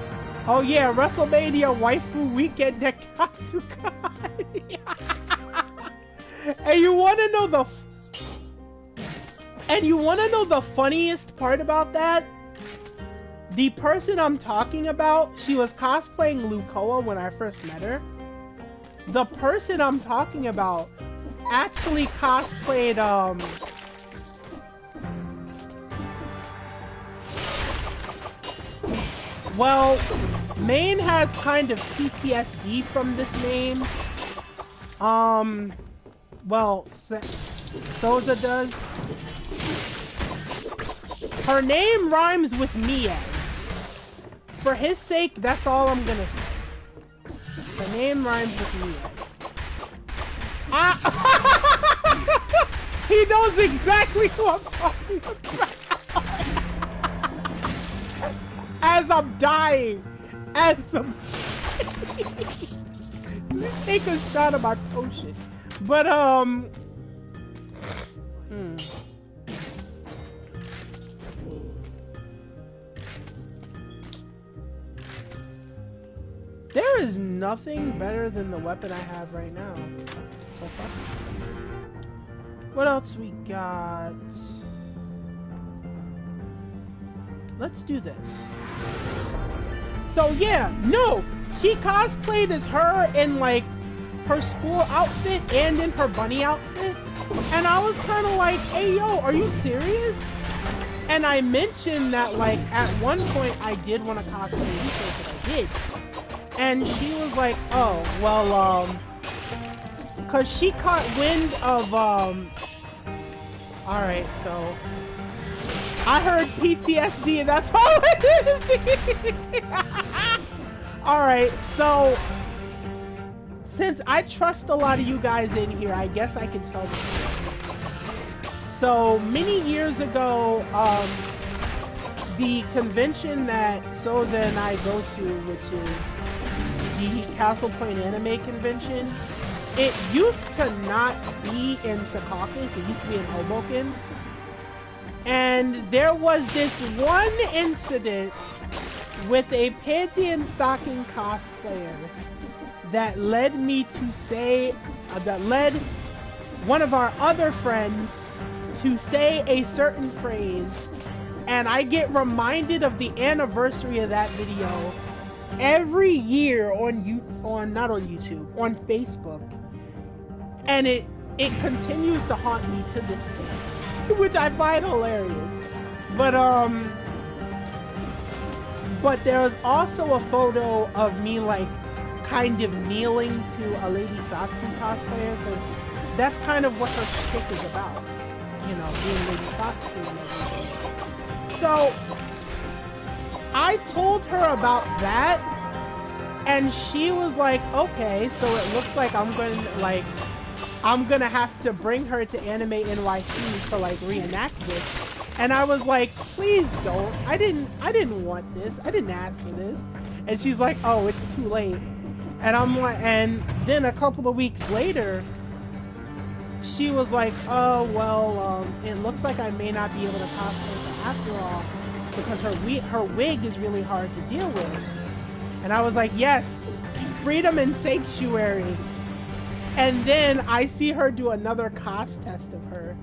Oh yeah, WrestleMania waifu weekend Nekatsuka. And you want to know the funniest part about that? The person I'm talking about, she was cosplaying Lukoa when I first met her. The person I'm talking about actually cosplayed well, Main has kind of PTSD from this name. Well, Soza does. Her name rhymes with Mia. For his sake, that's all I'm gonna say. Her name rhymes with Mia. He knows exactly who I'm talking about. As I'm dying. Take a shot of my potion. But, There is nothing better than the weapon I have right now. So far. What else we got? Let's do this. So yeah, no, she cosplayed as her in like her school outfit and in her bunny outfit. And I was kind of like, hey yo, are you serious? And I mentioned that like at one point I did want to cosplay Introvert, but I did. And she was like, oh, well, cause she caught wind of, alright, so I heard PTSD and that's all it is. Alright, so since I trust a lot of you guys in here, I guess I can tell you. So many years ago, the convention that Soza and I go to, which is the Castle Point Anime Convention, it used to not be in Secaucus, it used to be in Hoboken. And there was this one incident with a panty and stocking cosplayer that led me to say, that led one of our other friends to say a certain phrase, and I get reminded of the anniversary of that video every year on Facebook, and it continues to haunt me to this day, which I find hilarious. But there's also a photo of me like kind of kneeling to a Lady Satsuki cosplayer, because that's kind of what her shtick is about, you know, being Lady Satsuki and everything. So I told her about that, and she was like, okay, so it looks like I'm gonna have to bring her to Anime NYC to like reenact this. And I was like, please don't. I didn't want this. I didn't ask for this. And she's like, oh, it's too late. And I'm like, and then a couple of weeks later, she was like, oh, well, it looks like I may not be able to cosplay her after all because her wig is really hard to deal with. And I was like, yes, freedom and sanctuary. And then I see her do another cost test of her.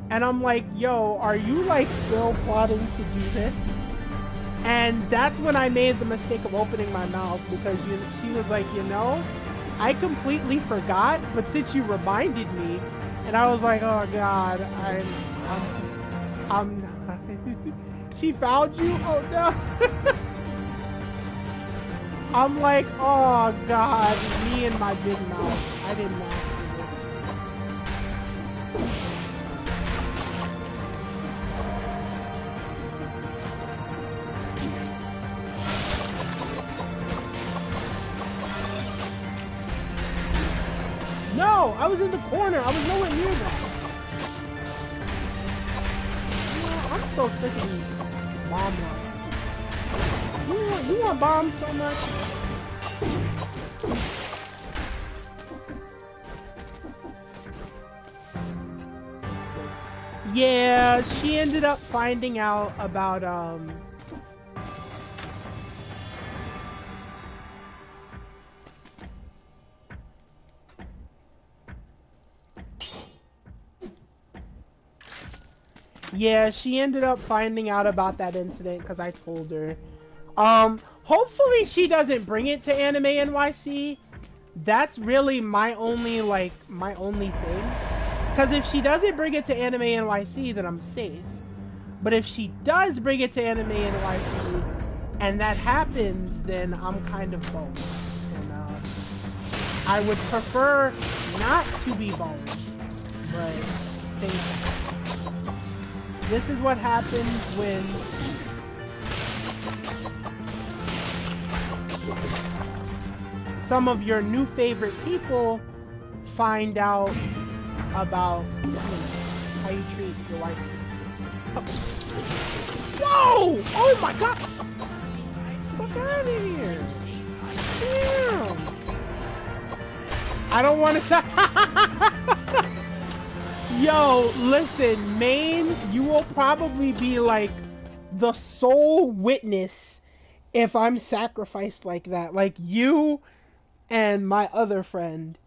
And I'm like, yo, are you like still plotting to do this? And that's when I made the mistake of opening my mouth because she was like, you know, I completely forgot, but since you reminded me, and I was like, oh God, I'm she found you? Oh no. I'm like, oh God, me and my big mouth. I didn't ask for this. No, I was in the corner. I was nowhere near that. I'm so sick of these bomb lines. You want bombs so much? Yeah, she ended up finding out about yeah, she ended up finding out about that incident because I told her. Hopefully she doesn't bring it to Anime NYC. That's really my only thing. Because if she doesn't bring it to Anime NYC, then I'm safe. But if she does bring it to Anime NYC, and that happens, then I'm kind of boned. And I would prefer not to be boned. But things happen. This is what happens when some of your new favorite people find out about how you treat your wife. Whoa! Oh my God! Fuck out of here! Damn! I don't want to. Yo, listen, Maine, you will probably be like the sole witness if I'm sacrificed like that. Like you and my other friend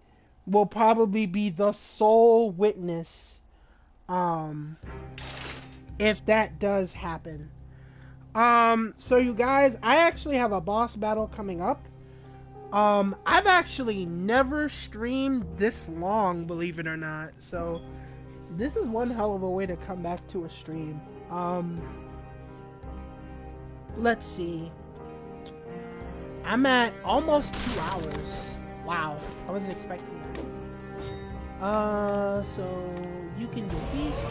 will probably be the sole witness if that does happen. So you guys, I actually have a boss battle coming up. I've actually never streamed this long, believe it or not. So this is one hell of a way to come back to a stream. Let's see. I'm at almost 2 hours. Wow, I wasn't expecting that. So you can do these two,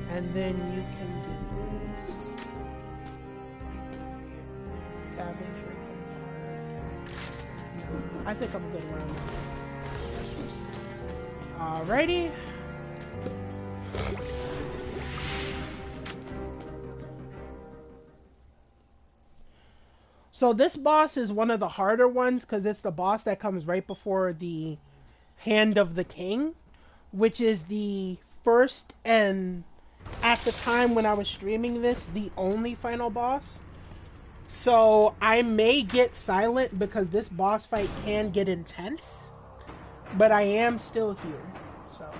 and then you can do this. Scavenger. I think I'm good around that. Alrighty. So this boss is one of the harder ones because it's the boss that comes right before the Hand of the King, which is the first and, at the time when I was streaming this, the only final boss. So I may get silent because this boss fight can get intense, but I am still here, so.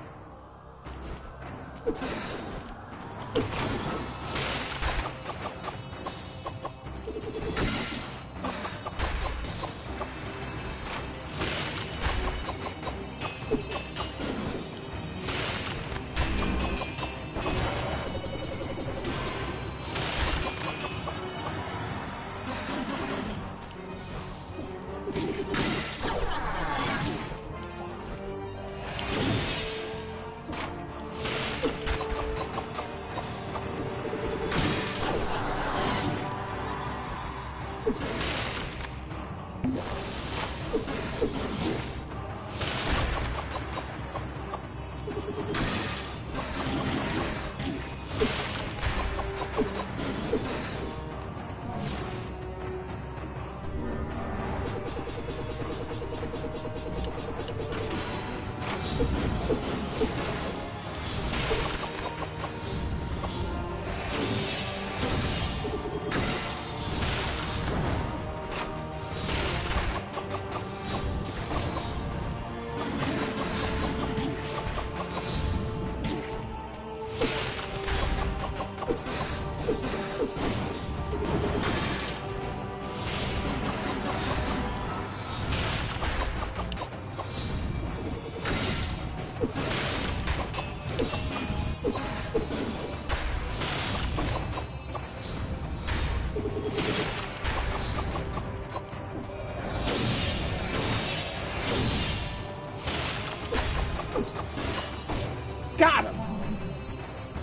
Got him!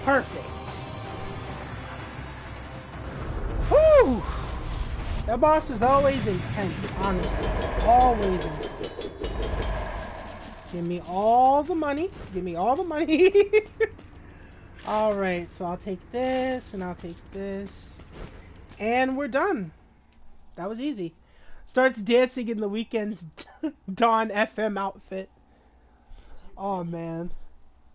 Perfect. Whew! That boss is always intense, honestly. Always intense. Give me all the money. Give me all the money. Alright, so I'll take this, and I'll take this. And we're done. That was easy. Starts dancing in the weekend's Dawn FM outfit. Oh, man.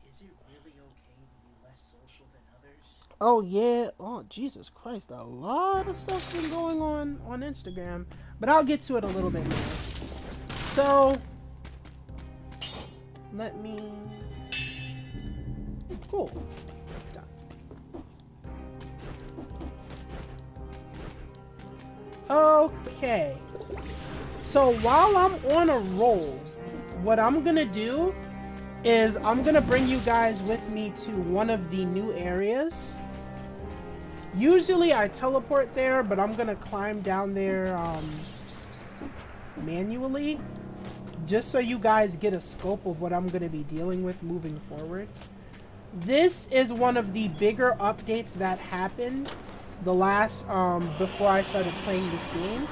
Is it really okay to be less social than others? Oh, yeah. Oh, Jesus Christ. A lot of stuff's been going on Instagram. But I'll get to it a little bit more. So, let me... Cool. Done. Okay. So, while I'm on a roll, what I'm gonna do is I'm gonna bring you guys with me to one of the new areas. Usually I teleport there, but I'm gonna climb down there manually, just so you guys get a scope of what I'm gonna be dealing with moving forward. This is one of the bigger updates that happened the last before I started playing this game.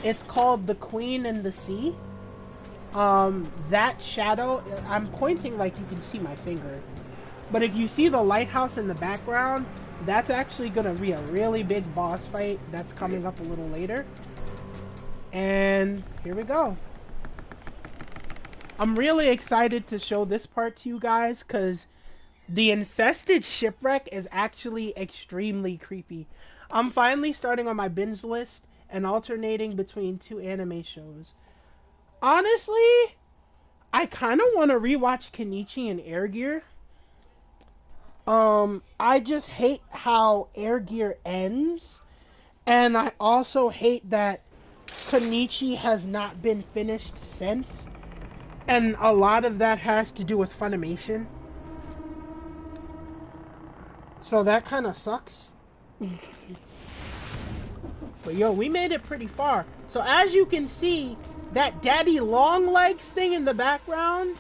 It's called The Queen and the Sea. That shadow, I'm pointing like you can see my finger, but if you see the lighthouse in the background, that's actually gonna be a really big boss fight that's coming up a little later. And here we go. I'm really excited to show this part to you guys because the infested shipwreck is actually extremely creepy. I'm finally starting on my binge list and alternating between two anime shows. Honestly, I kind of want to rewatch Kenichi and Air Gear. I just hate how Air Gear ends, and I also hate that Kenichi has not been finished since, and a lot of that has to do with Funimation. So that kind of sucks. But yo, we made it pretty far. So as you can see, that Daddy Longlegs thing in the background,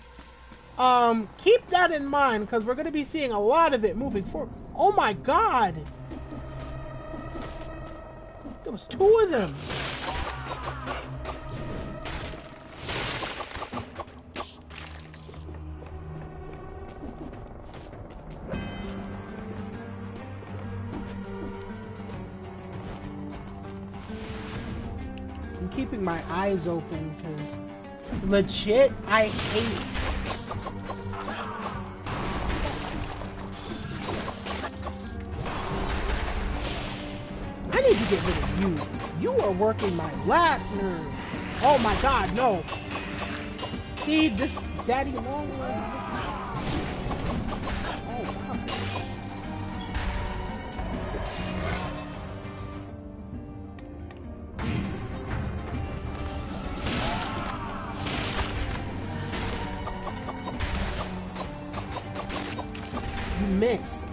keep that in mind because we're going to be seeing a lot of it moving forward. Oh my god! There was two of them! I'm keeping my eyes open because legit, I hate... I need to get rid of you. You are working my last nerve. Oh my god, no. See, this Daddy Longlegs. Oh, wow. You missed.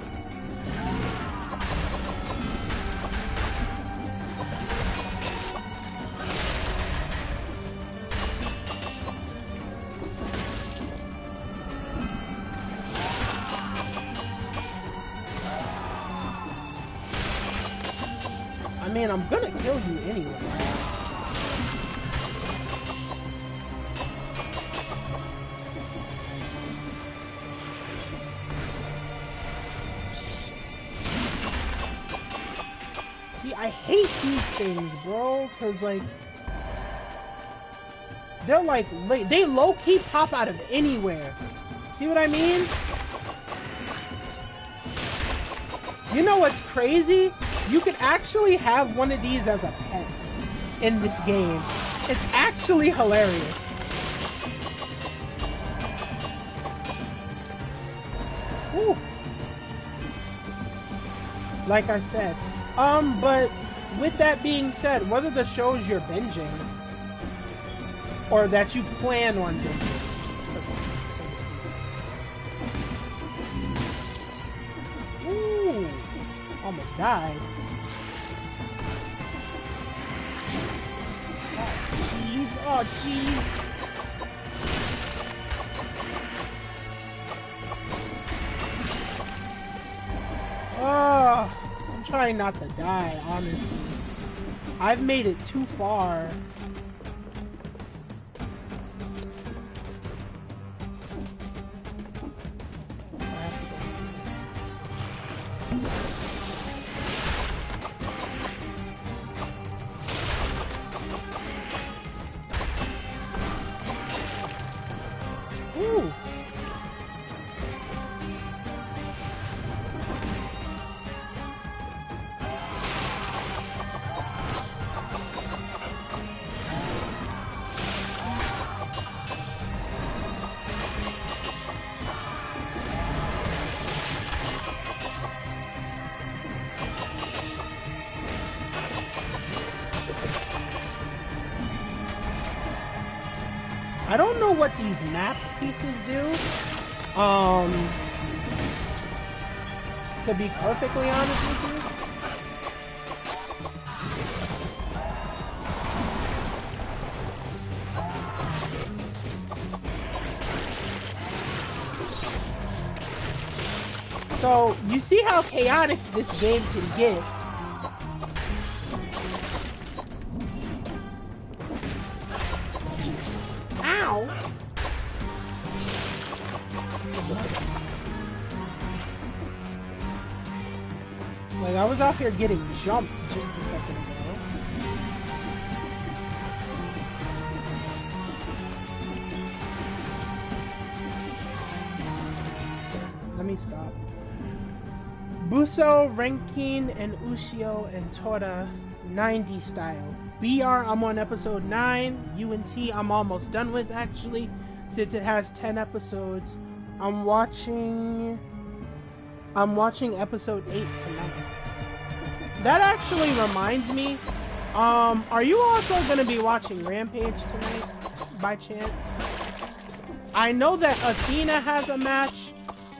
I mean, I'm gonna kill you anyway. See, I hate these things, bro, because, like, They're like, they low-key pop out of anywhere. See what I mean? You know what's crazy? You could actually have one of these as a pet in this game. It's actually hilarious. Ooh. Like I said. But with that being said, what are the shows you're binging? Or that you plan on binging? Ooh. Almost died. Oh, jeez. Oh, I'm trying not to die, honestly. I've made it too far. Ooh. I don't know what these map pieces do. To be perfectly honest with you. So, you see how chaotic this game can get. Ow! Like, I was out here getting jumped just a second ago. Let me stop. Buso, Renkin, and Ushio, and Tora, 90 style. BR, I'm on episode 9. UNT, I'm almost done with, actually, since it has 10 episodes. I'm watching episode 8 tonight. That actually reminds me, are you also going to be watching Rampage tonight, by chance? I know that Athena has a match.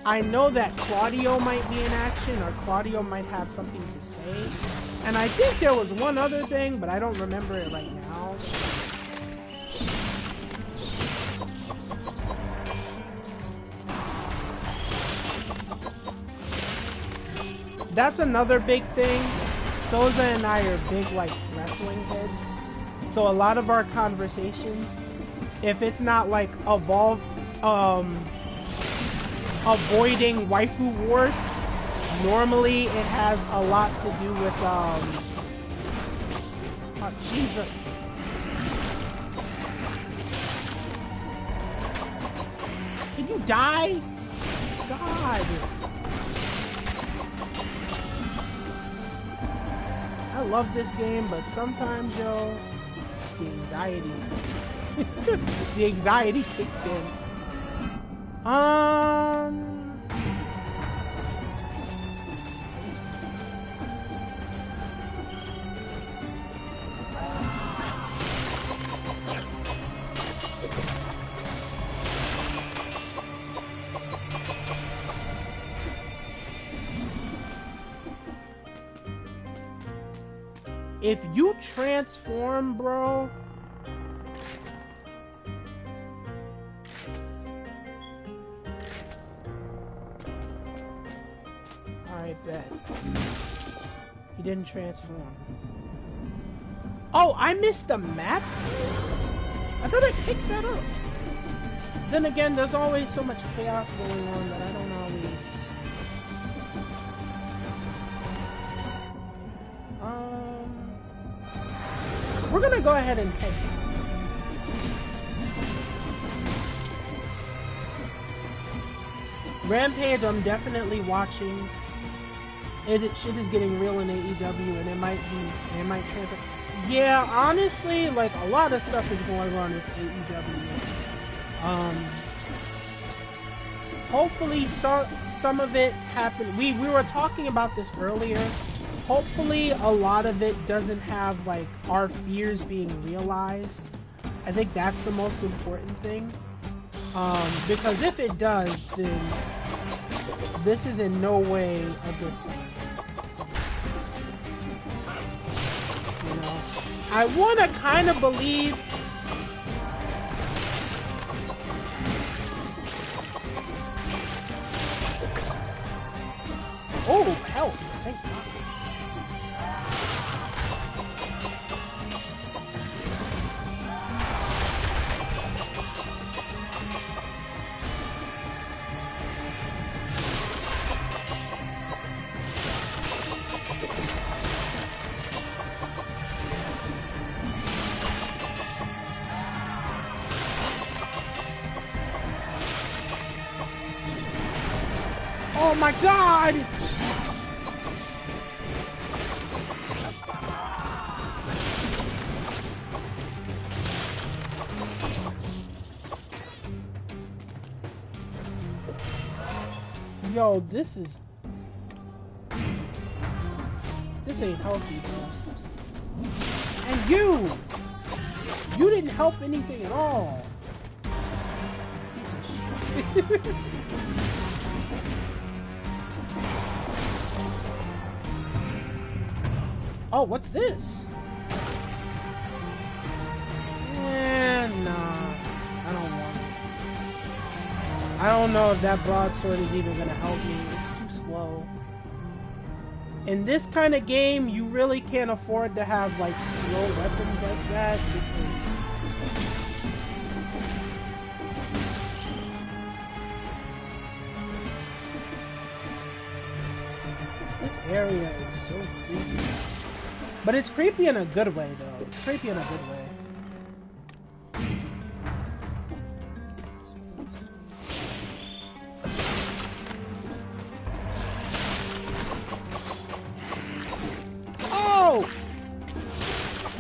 I know that Claudio might be in action, or Claudio might have something to say. And I think there was one other thing, but I don't remember it right now. That's another big thing. Soza and I are big, like, wrestling heads. So a lot of our conversations, if it's not, like, avoiding waifu wars, normally it has a lot to do with, oh, Jesus. Did you die? God. I love this game, but sometimes, yo, the anxiety. The anxiety kicks in. If you transform, bro, alright, bet. He didn't transform. Oh, I missed the map? I thought I picked that up. Then again, there's always so much chaos going on that I don't always... We're gonna go ahead and head down. Rampage, I'm definitely watching. Shit is getting real in AEW, and it might transfer. Yeah, honestly, like a lot of stuff is going on with AEW. Hopefully, some of it happened. We were talking about this earlier. Hopefully, a lot of it doesn't have like our fears being realized. I think that's the most important thing. Because if it does, then this is in no way a good sign. You know, I want to kind of believe. Oh, help! Thank God. Oh my God! Yo, this ain't healthy, bro. And you didn't help anything at all. Oh, what's this? Nah, I don't want it. I don't know if that broadsword is even gonna help me. It's too slow. In this kind of game, you really can't afford to have like slow weapons like that because this area is so creepy. But it's creepy in a good way, though. It's creepy in a good way. Oh!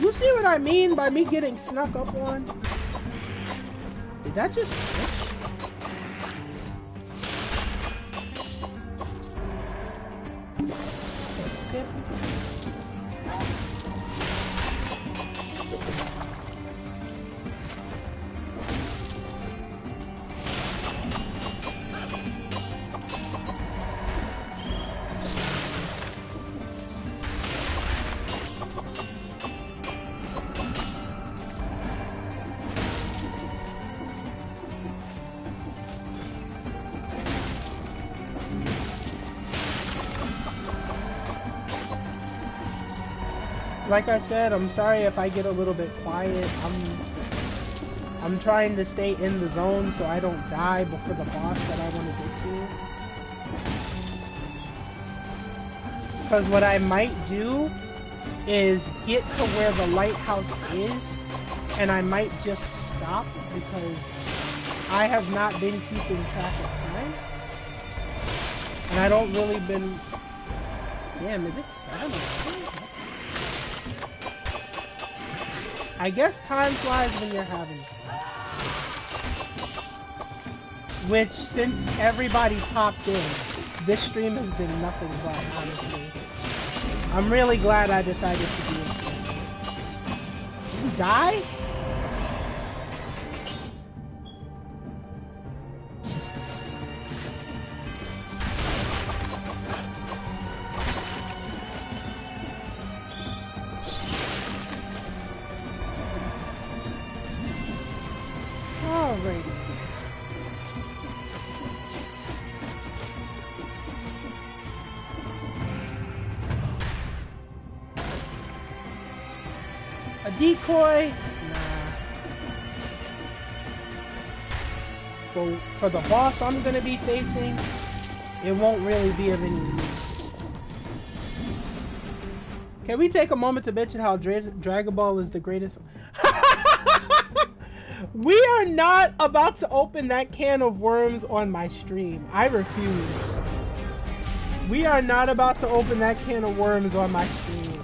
You see what I mean by me getting snuck up on? Did that just glitch? Sit. Like I said, I'm sorry if I get a little bit quiet. I'm trying to stay in the zone so I don't die before the boss that I want to get to. Because what I might do is get to where the lighthouse is, and I might just stop because I have not been keeping track of time. And I don't really been... Damn, is it 7 or 8? I guess time flies when you're having fun. Which, since everybody popped in, this stream has been nothing but, honestly. I'm really glad I decided to do it. Did you die? Alrighty. A decoy? Nah. For the boss I'm gonna be facing, it won't really be of any use. Can we take a moment to mention how Dragon Ball is the greatest? We are not about to open that can of worms on my stream. I refuse. We are not about to open that can of worms on my stream.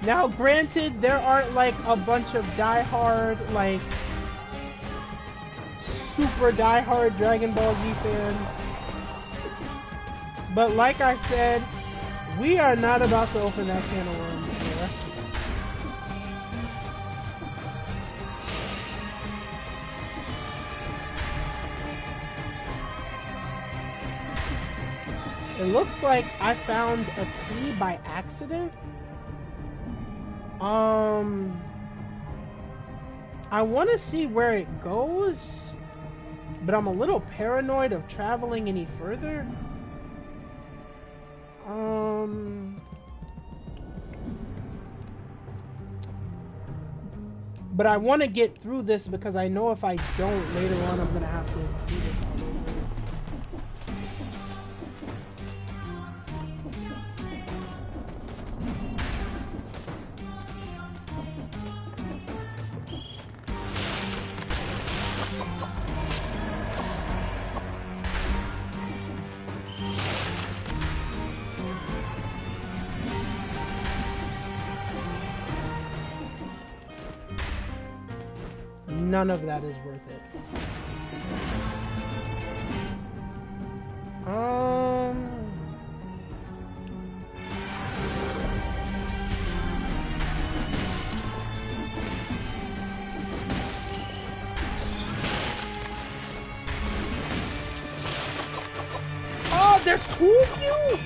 Now, granted, there aren't like a bunch of diehard, like super diehard Dragon Ball Z fans. But like I said, we are not about to open that can of worms here. It looks like I found a key by accident. I want to see where it goes, but I'm a little paranoid of traveling any further. But I want to get through this because I know if I don't, later on I'm gonna have to do this all over. None of that is worth it. Oh, there's two of you?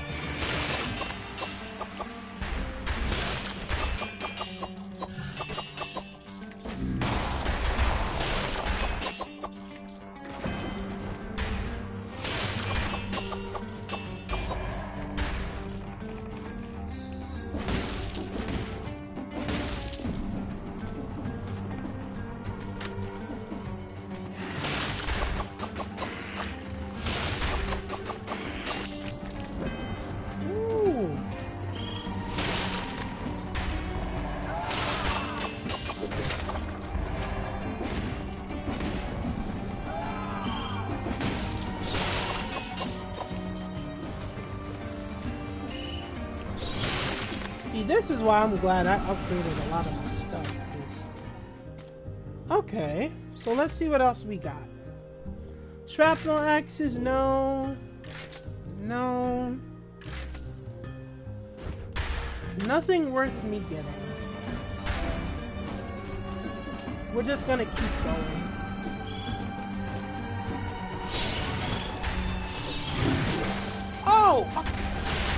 This is why I'm glad I upgraded a lot of my stuff. Okay, so let's see what else we got. Shrapnel axes, no. No. Nothing worth me getting. We're just gonna keep going. Oh!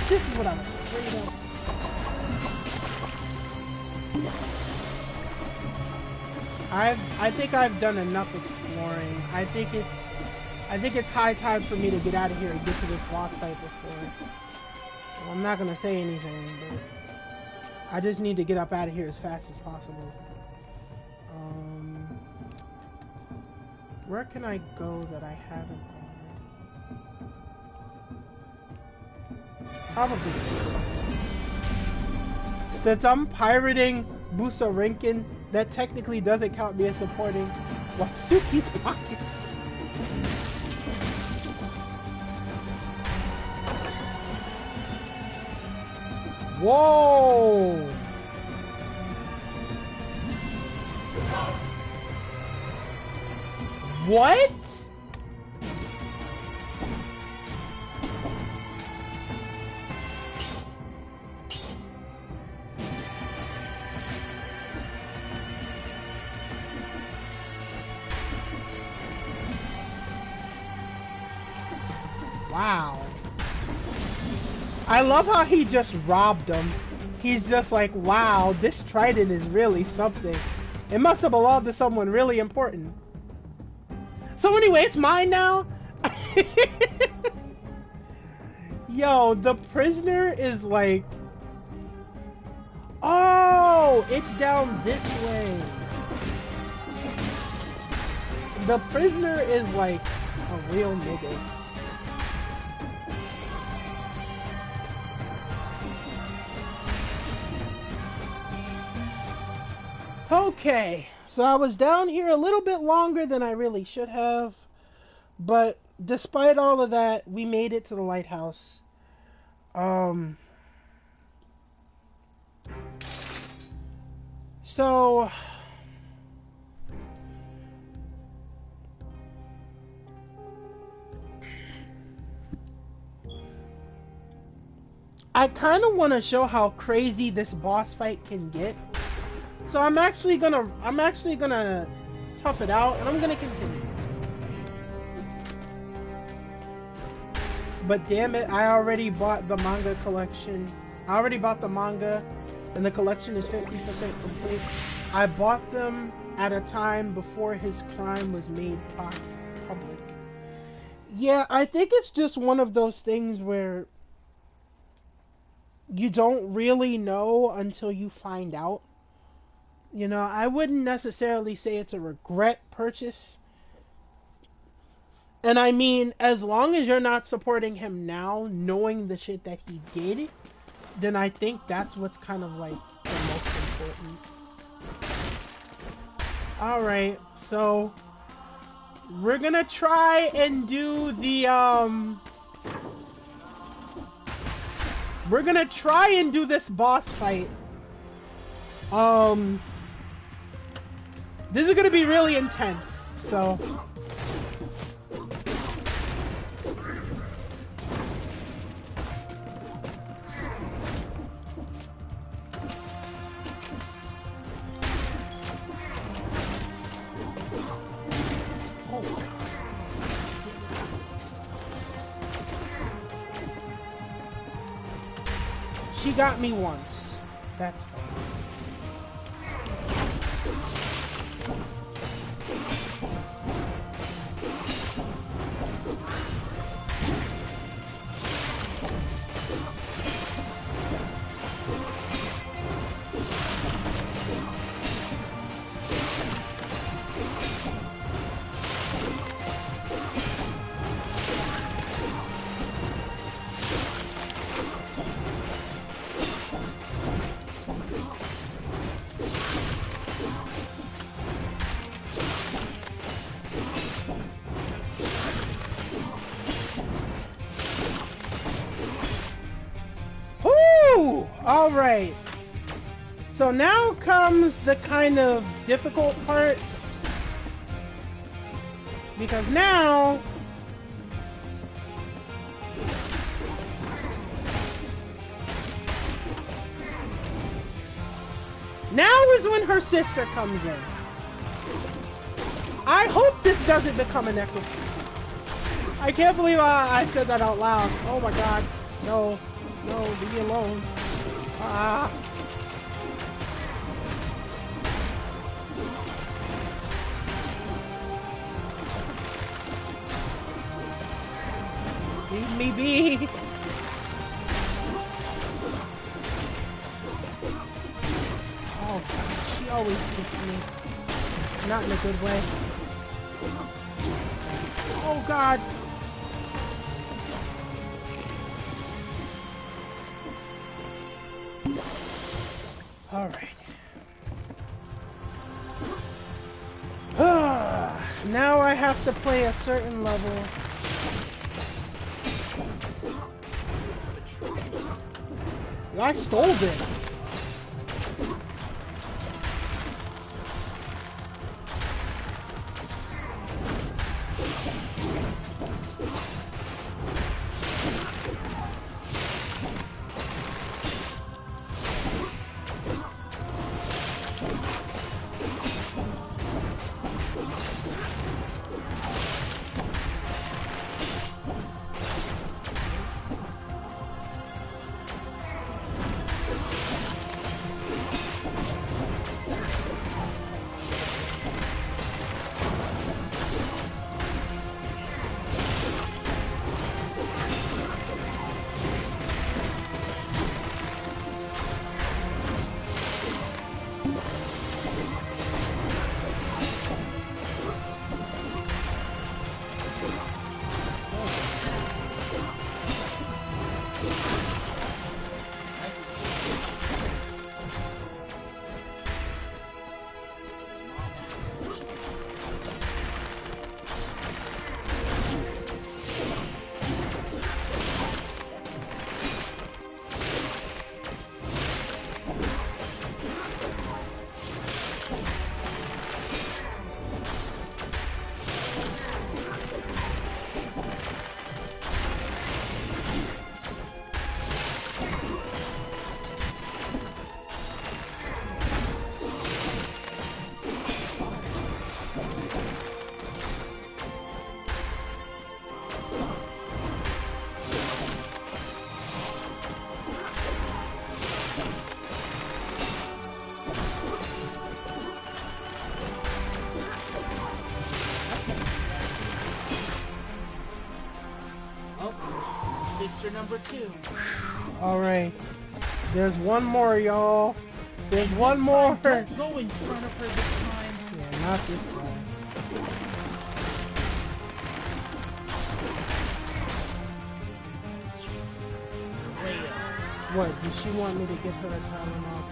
This is what I was afraid of. I think I've done enough exploring. I think it's high time for me to get out of here and get to this boss fight before. Well, I'm not gonna say anything, but I just need to get up out of here as fast as possible. Where can I go that I haven't already? Probably. Since I'm pirating Busarinkin, that technically doesn't count me as supporting Watsuki's pockets. Whoa! What? Wow. I love how he just robbed him. He's just like, wow, this trident is really something. It must have belonged to someone really important. So anyway, it's mine now. Yo, the prisoner is like... Oh, it's down this way. The prisoner is like a real nigga. Okay, So I was down here a little bit longer than I really should have, but despite all of that, we made it to the lighthouse. So I kind of want to show how crazy this boss fight can get. So I'm actually gonna tough it out, and I'm gonna continue. But damn it, I already bought the manga collection. I already bought the manga, and the collection is 50% complete. I bought them at a time before his crime was made public. Yeah, I think it's just one of those things where you don't really know until you find out. You know, I wouldn't necessarily say it's a regret purchase. And I mean, as long as you're not supporting him now, knowing the shit that he did, then I think that's what's kind of like the most important. Alright, so we're gonna try and do the we're gonna try and do this boss fight. This is gonna be really intense, so she got me once. That's fine. Alright, so now comes the kind of difficult part, because now is when her sister comes in. I hope this doesn't become a necrophilia. I can't believe I said that out loud. Oh my god, no, leave me alone. Ah. Leave me be. Oh god, she always hits me. Not in a good way. Oh god. Alright. Now I have to play a certain level. I stole this. Master number 2. Alright. There's one more, y'all. There's And one this more. time, don't go in front of her this time. Yeah, not this time. Cleo. What? Does she want me to get her a time off?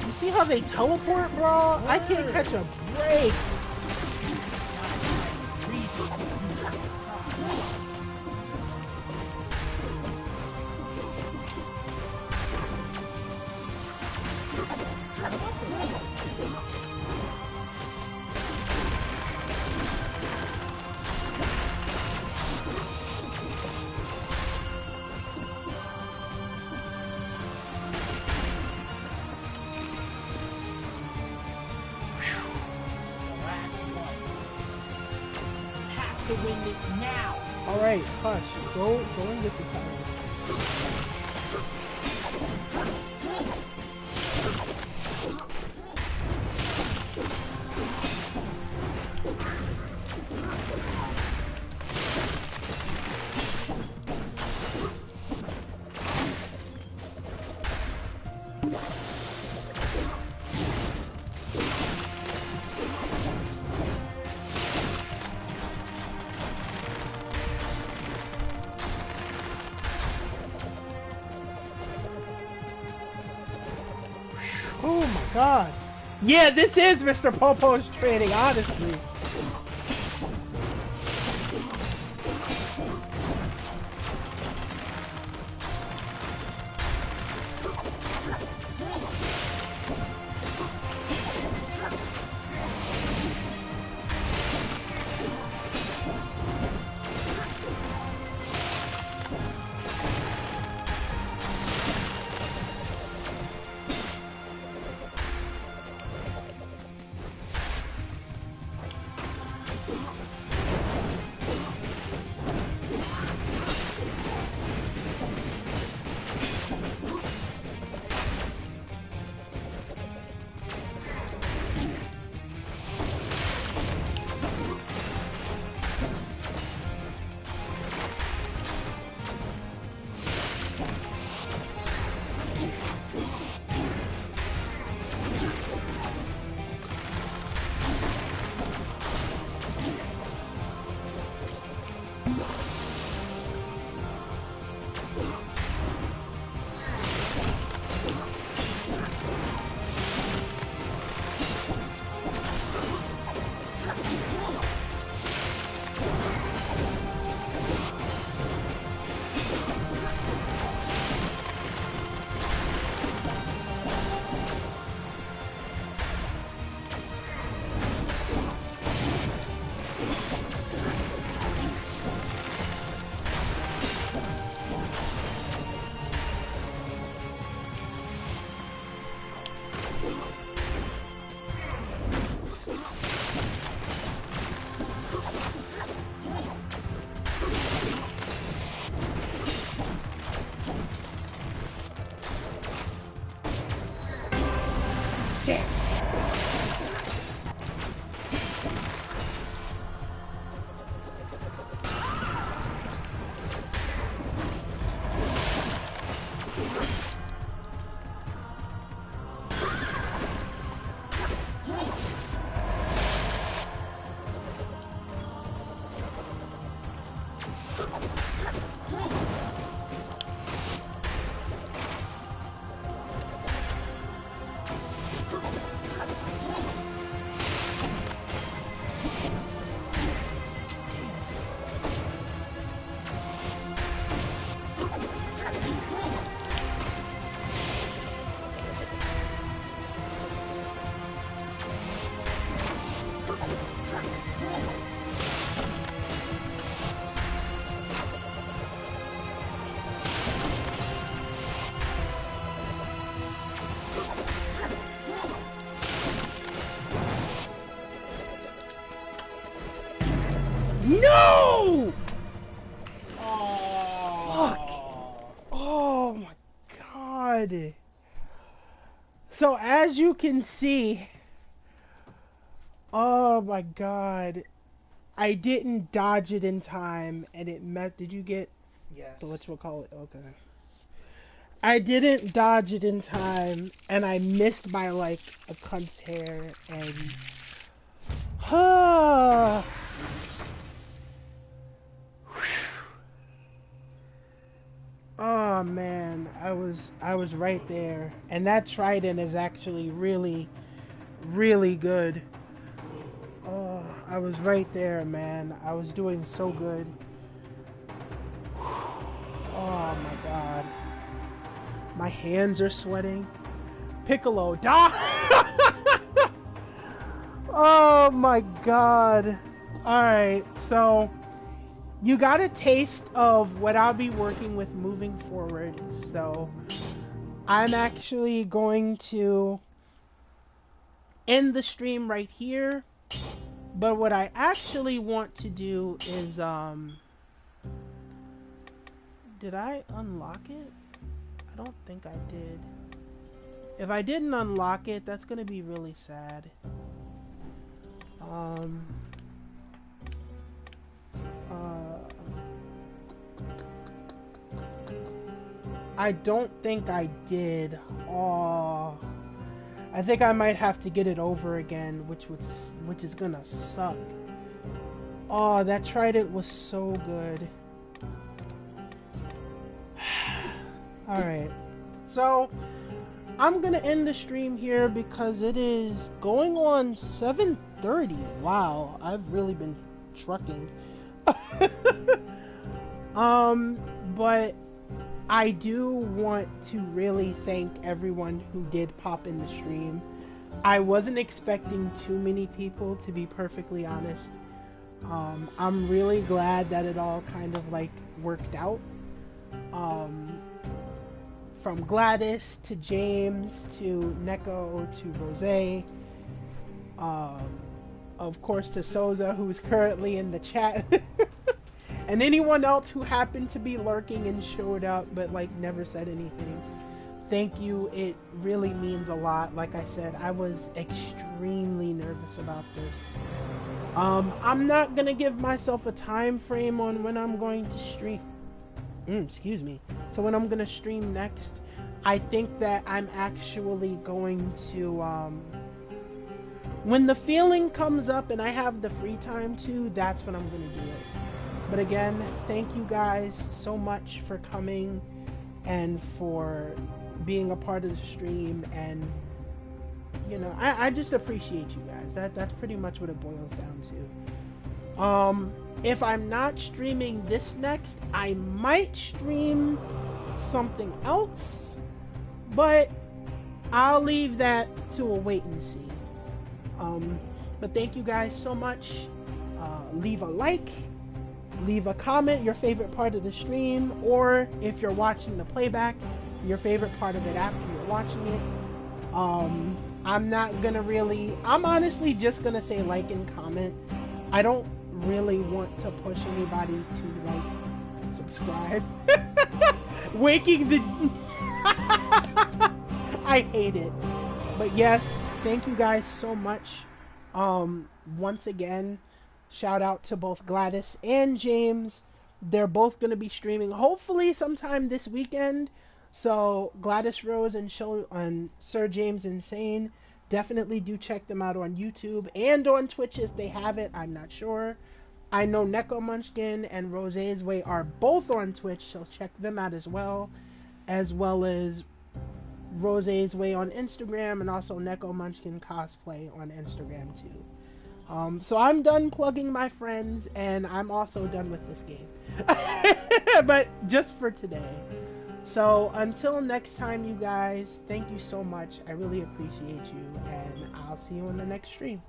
You see how they teleport, bro? I can't catch a break. Read this one at a time. To win this now. Alright, hush. Go and get the time. Oh my god. Yeah, this is Mr. Popo's training, honestly. No! Oh. Fuck. Oh my god. So as you can see, oh my god. I didn't dodge it in time, and it met. Did you get Yes. the whatchamacallit? Okay. I didn't dodge it in time, and I missed by like a cunt's hair, and oh man, I was right there, and that trident is actually really, really good. Oh, I was right there, man. I was doing so good. Oh my god. My hands are sweating. Piccolo, die! Oh my god. Alright, so you got a taste of what I'll be working with moving forward. So I'm actually going to end the stream right here. But what I actually want to do is, did I unlock it? I don't think I did. If I didn't unlock it, that's gonna be really sad. I don't think I did. Oh, I think I might have to get it over again, which is gonna suck. Oh, that trident was so good. Alright, so I'm gonna end the stream here because it is going on 7:30. Wow, I've really been trucking. But I do want to really thank everyone who did pop in the stream. I wasn't expecting too many people, to be perfectly honest. I'm really glad that it all kind of like worked out. From Gladys to James to Neko to Rose, of course to Souza, who's currently in the chat, and anyone else who happened to be lurking and showed up but like never said anything. Thank you, it really means a lot. Like I said, I was extremely nervous about this. I'm not gonna give myself a time frame on when I'm going to stream. Excuse me. So when I'm gonna stream next, I think that I'm actually going to, when the feeling comes up and I have the free time to, that's when I'm gonna do it. But again, thank you guys so much for coming and for being a part of the stream, and you know, I just appreciate you guys. That's pretty much what it boils down to. If I'm not streaming this next, I might stream something else, but I'll leave that to a wait and see. But thank you guys so much. Leave a like, leave a comment, your favorite part of the stream, or if you're watching the playback, your favorite part of it after you're watching it. I'm honestly just gonna say like and comment. I don't really want to push anybody to like subscribe. Waking the I hate it. But yes, thank you guys so much. Once again, shout out to both Gladys and James. They're both going to be streaming hopefully sometime this weekend. So Gladys Rose and Sir James Insane, definitely do check them out on YouTube and on Twitch if they have it. I'm not sure. I know Neko Munchkin and Rose's Way are both on Twitch, so check them out as well as Rose's Way on Instagram, and also Neko Munchkin Cosplay on Instagram too. So I'm done plugging my friends, and I'm also done with this game. But just for today. So until next time, you guys, thank you so much. I really appreciate you, and I'll see you in the next stream.